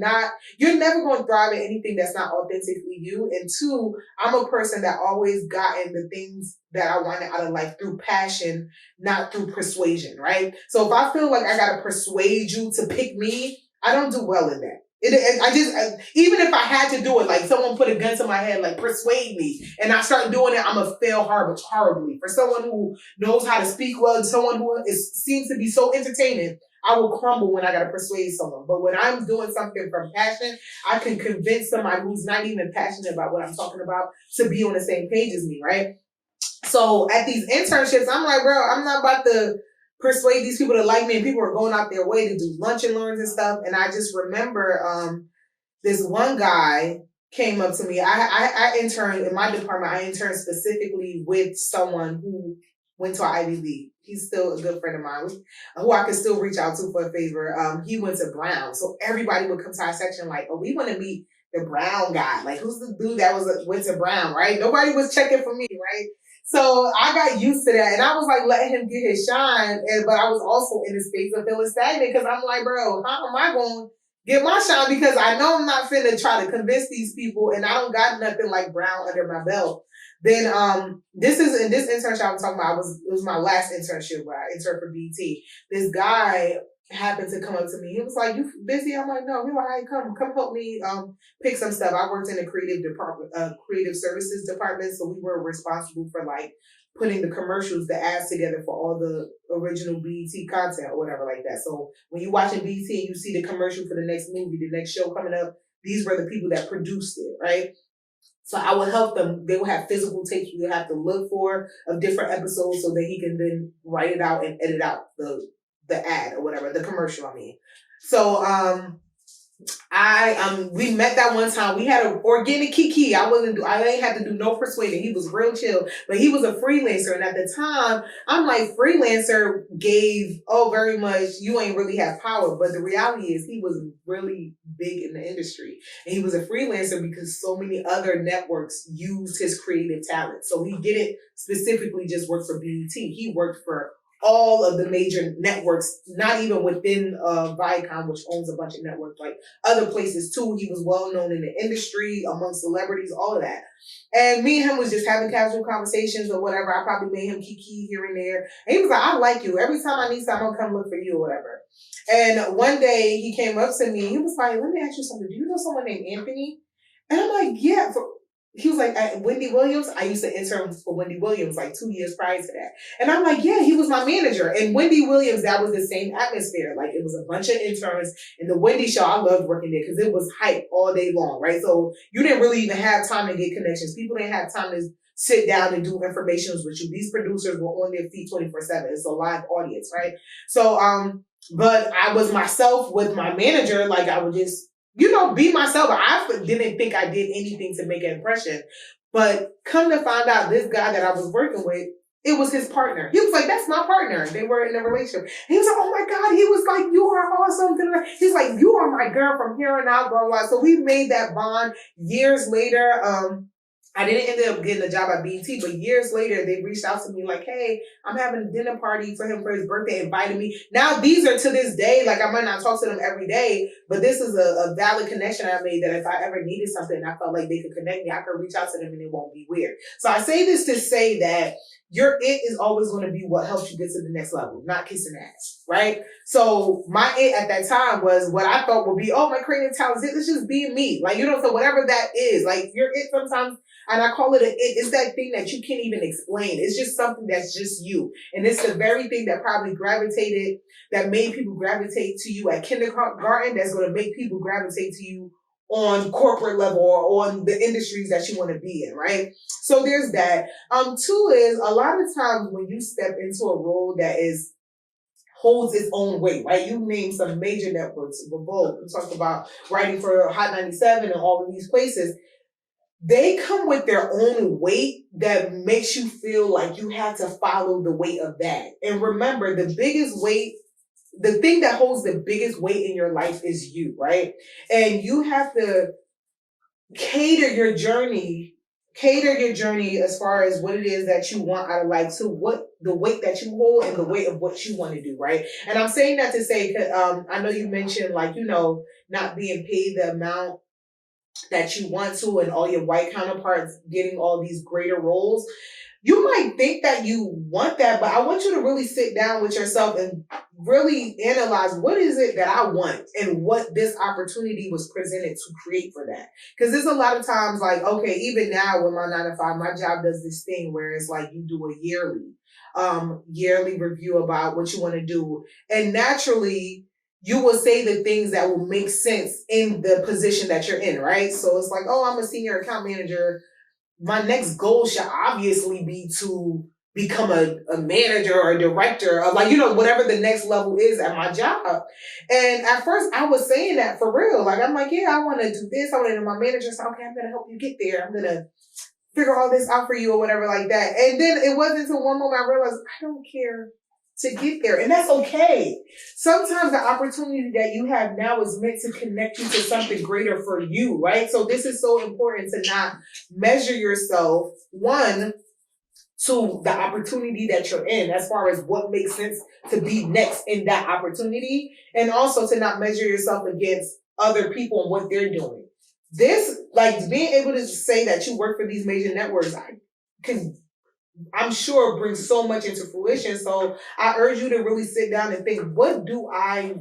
you're never going to thrive at anything that's not authentically you. And 2, I'm a person that always gotten the things that I wanted out of life through passion, not through persuasion, right? So if I feel like I got to persuade you to pick me, I don't do well in that. Even if I had to do it, like someone put a gun to my head, like persuade me, and I start doing it, I'm gonna fail horribly. For someone who knows how to speak well, someone who seems to be so entertaining, I will crumble when I gotta persuade someone. But when I'm doing something from passion, I can convince somebody who's not even passionate about what I'm talking about to be on the same page as me, right? So at these internships, I'm like, bro, I'm not about to persuade these people to like me, and people are going out their way to do lunch and learns and stuff. And I just remember this one guy came up to me. I interned in my department. I interned specifically with someone who went to Ivy League. He's still a good friend of mine, who I can still reach out to for a favor. He went to Brown, so everybody would come to our section like, oh, we want to meet the Brown guy. Like, who's the dude that went to Brown, right? Nobody was checking for me, right? So I got used to that, and I was like letting him get his shine, but I was also in the space of feeling stagnant because I'm like, bro, how am I going to get my shine? Because I know I'm not finna try to convince these people, and I don't got nothing like Brown under my belt. Then this internship I was talking about, it was my last internship where I interned for BT. This guy happened to come up to me. He was like, "You busy?" I'm like, "No." He was like, "Hey, come help me pick some stuff." I worked in the creative department, creative services department, so we were responsible for like putting the commercials, the ads together for all the original BET content or whatever like that. So when you're watching BET and you see the commercial for the next movie, the next show coming up, these were the people that produced it, right? So I would help them. They would have physical tapes we would have to look for of different episodes so that he can then write it out and edit out the ad or whatever, the commercial, I mean. So We met that one time. We had an organic kiki. I ain't had to do no persuading. He was real chill, but he was a freelancer. And at the time, I'm like, freelancer gave, very much, you ain't really have power. But the reality is he was really big in the industry. And he was a freelancer because so many other networks used his creative talent. So he didn't specifically just work for BET. He worked for all of the major networks, not even within Viacom, which owns a bunch of networks, like other places too. He was well known in the industry, among celebrities, all of that. And me and him was just having casual conversations or whatever. I probably made him kiki here and there. And he was like, I like you. Every time I need something, I'll come look for you or whatever. And one day he came up to me. He was like, let me ask you something. Do you know someone named Anthony? And I'm like, yeah. He was like, at Wendy Williams. I used to intern for Wendy Williams like 2 years prior to that. And I'm like, yeah, he was my manager. And Wendy Williams, that was the same atmosphere. Like, it was a bunch of interns. And the Wendy show, I loved working there because it was hype all day long, right? So you didn't really even have time to get connections. People didn't have time to sit down and do informations with you. These producers were on their feet 24/7. It's a live audience, right? So, but I was myself with my manager. Like, I would just, be myself. I didn't think I did anything to make an impression. But come to find out, this guy that I was working with, it was his partner. He was like, that's my partner. They were in a relationship. He was like, oh my God. He was like, you are awesome. He's like, you are my girl from here on out, blah, blah. So we made that bond years later. I didn't end up getting a job at BET, but years later, they reached out to me like, hey, I'm having a dinner party for him for his birthday, invited me. Now, these are to this day, like I might not talk to them every day, but this is a valid connection I made that if I ever needed something and I felt like they could connect me, I could reach out to them and it won't be weird. So I say this to say that your it is always going to be what helps you get to the next level, not kissing ass, right? So my it at that time was what I thought would be, oh, my creative talent, it's just being me. Like, so whatever that is, like your it sometimes, and I call it it's that thing that you can't even explain. It's just something that's just you. And it's the very thing that probably that made people gravitate to you at kindergarten, that's going to make people gravitate to you on corporate level or on the industries that you want to be in, right? So there's that. Two is a lot of times when you step into a role that holds its own weight, right? You name some major networks, Revolt, we talked about writing for Hot 97 and all of these places. They come with their own weight that makes you feel like you have to follow the weight of that. And remember, the thing that holds the biggest weight in your life is you, right? And you have to cater your journey as far as what it is that you want out of life to what the weight that you hold and the weight of what you want to do, right? And I'm saying that to say, I know you mentioned not being paid the amount that you want to and all your white counterparts getting all these greater roles. You might think that you want that, but I want you to really sit down with yourself and really analyze what is it that I want and what this opportunity was presented to create for that. Because there's a lot of times like, okay, even now with my 9 to 5, my job does this thing where it's like you do a yearly review about what you want to do. And naturally, you will say the things that will make sense in the position that you're in, right? So it's like, oh, I'm a senior account manager. My next goal should obviously be to become a manager or a director of whatever the next level is at my job. And at first I was saying that for real. Like, I'm like, yeah, I want to do this. I want to do my manager. So, okay, I'm going to help you get there. I'm going to figure all this out for you or whatever like that. And then it wasn't until one moment I realized I don't care to get there. And that's okay. Sometimes the opportunity that you have now is meant to connect you to something greater for you, right? So this is so important to not measure yourself, one, to the opportunity that you're in as far as what makes sense to be next in that opportunity. And also to not measure yourself against other people and what they're doing. This, being able to say that you work for these major networks, I'm sure brings so much into fruition. So I urge you to really sit down and think, what do I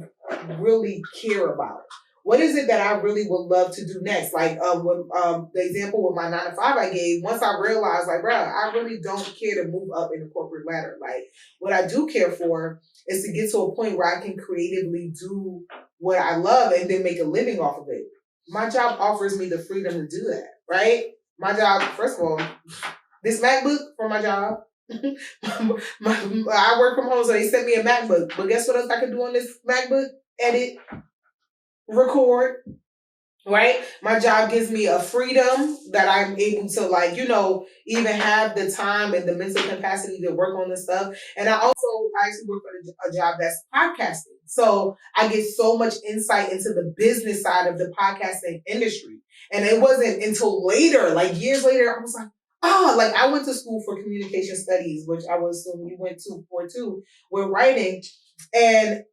really care about? What is it that I really would love to do next? Like the example with my 9 to 5 I gave, once I realized I really don't care to move up in the corporate ladder. Like what I do care for is to get to a point where I can creatively do what I love and then make a living off of it. My job offers me the freedom to do that, right? My job, first of all, this MacBook for my job. I work from home, so they sent me a MacBook. But guess what else I can do on this MacBook? Edit, record. Right? My job gives me a freedom that I'm able to, like, even have the time and the mental capacity to work on this stuff. And I actually work for a job that's podcasting. So I get so much insight into the business side of the podcasting industry. And it wasn't until later, like years later, I was like, like I went to school for communication studies, which I was assuming you went to for too, with writing. And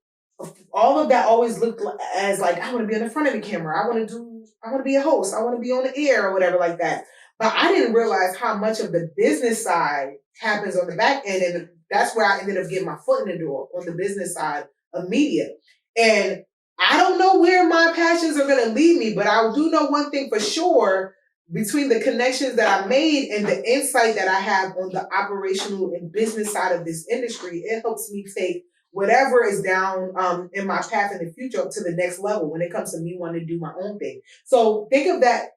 all of that always looked as like, I want to be on the front of the camera. I want to be a host. I want to be on the air or whatever like that. But I didn't realize how much of the business side happens on the back end. And that's where I ended up getting my foot in the door on the business side of media. And I don't know where my passions are going to lead me, but I do know one thing for sure. Between the connections that I made and the insight that I have on the operational and business side of this industry, it helps me take whatever is down in my path in the future up to the next level when it comes to me wanting to do my own thing. So think of that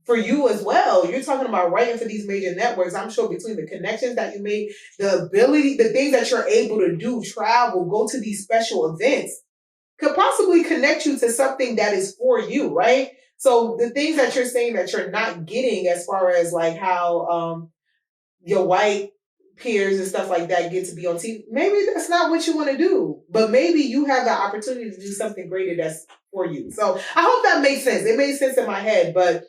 for you as well. You're talking about writing for these major networks. I'm sure between the connections that you made, the ability, the things that you're able to do, travel, go to these special events, could possibly connect you to something that is for you, right? So the things that you're saying that you're not getting as far as like how your white peers and stuff like that get to be on TV, maybe that's not what you want to do, but maybe you have the opportunity to do something greater that's for you. So I hope that makes sense. It made sense in my head, but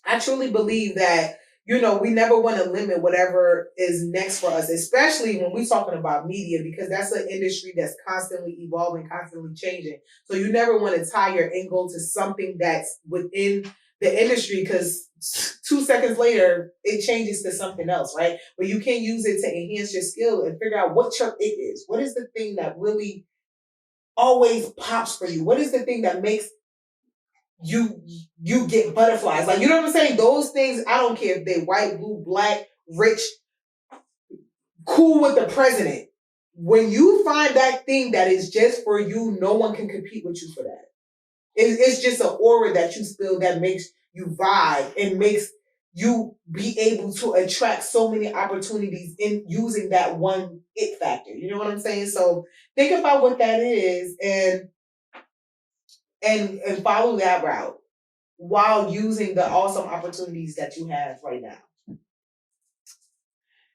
I truly believe that, we never want to limit whatever is next for us, especially when we're talking about media, because that's an industry that's constantly evolving, constantly changing. So you never want to tie your end goal to something that's within the industry, because 2 seconds later, it changes to something else, right? But you can use it to enhance your skill and figure out what your it is. What is the thing that really always pops for you? What is the thing that makes you get butterflies? Like, you know what I'm saying? Those things, I don't care if they white, blue, black, rich, cool with the president. When you find that thing that is just for you, no one can compete with you for that. It's just an aura that you spill that makes you vibe and makes you be able to attract so many opportunities in using that one it factor. You know what I'm saying? So think about what that is and follow that route while using the awesome opportunities that you have right now.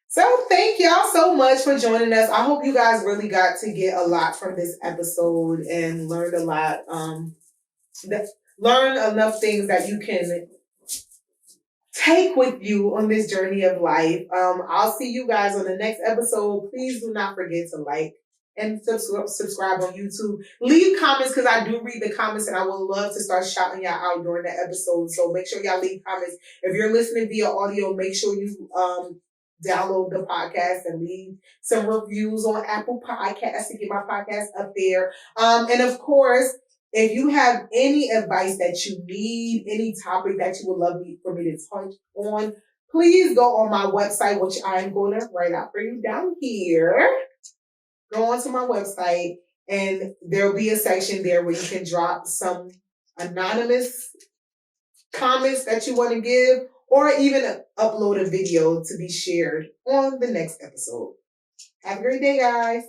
So thank y'all so much for joining us. I hope you guys really got to get a lot from this episode and learned a lot. Learn enough things that you can take with you on this journey of life. I'll see you guys on the next episode. Please do not forget to like and subscribe on YouTube. Leave comments, because I do read the comments and I would love to start shouting y'all out during the episode. So make sure y'all leave comments. If you're listening via audio, make sure you download the podcast and leave some reviews on Apple Podcasts to get my podcast up there. And of course, if you have any advice that you need, any topic that you would love for me to touch on, please go on my website, which I'm going to write out for you down here. Go onto my website, and there'll be a section there where you can drop some anonymous comments that you want to give, or even upload a video to be shared on the next episode. Have a great day, guys.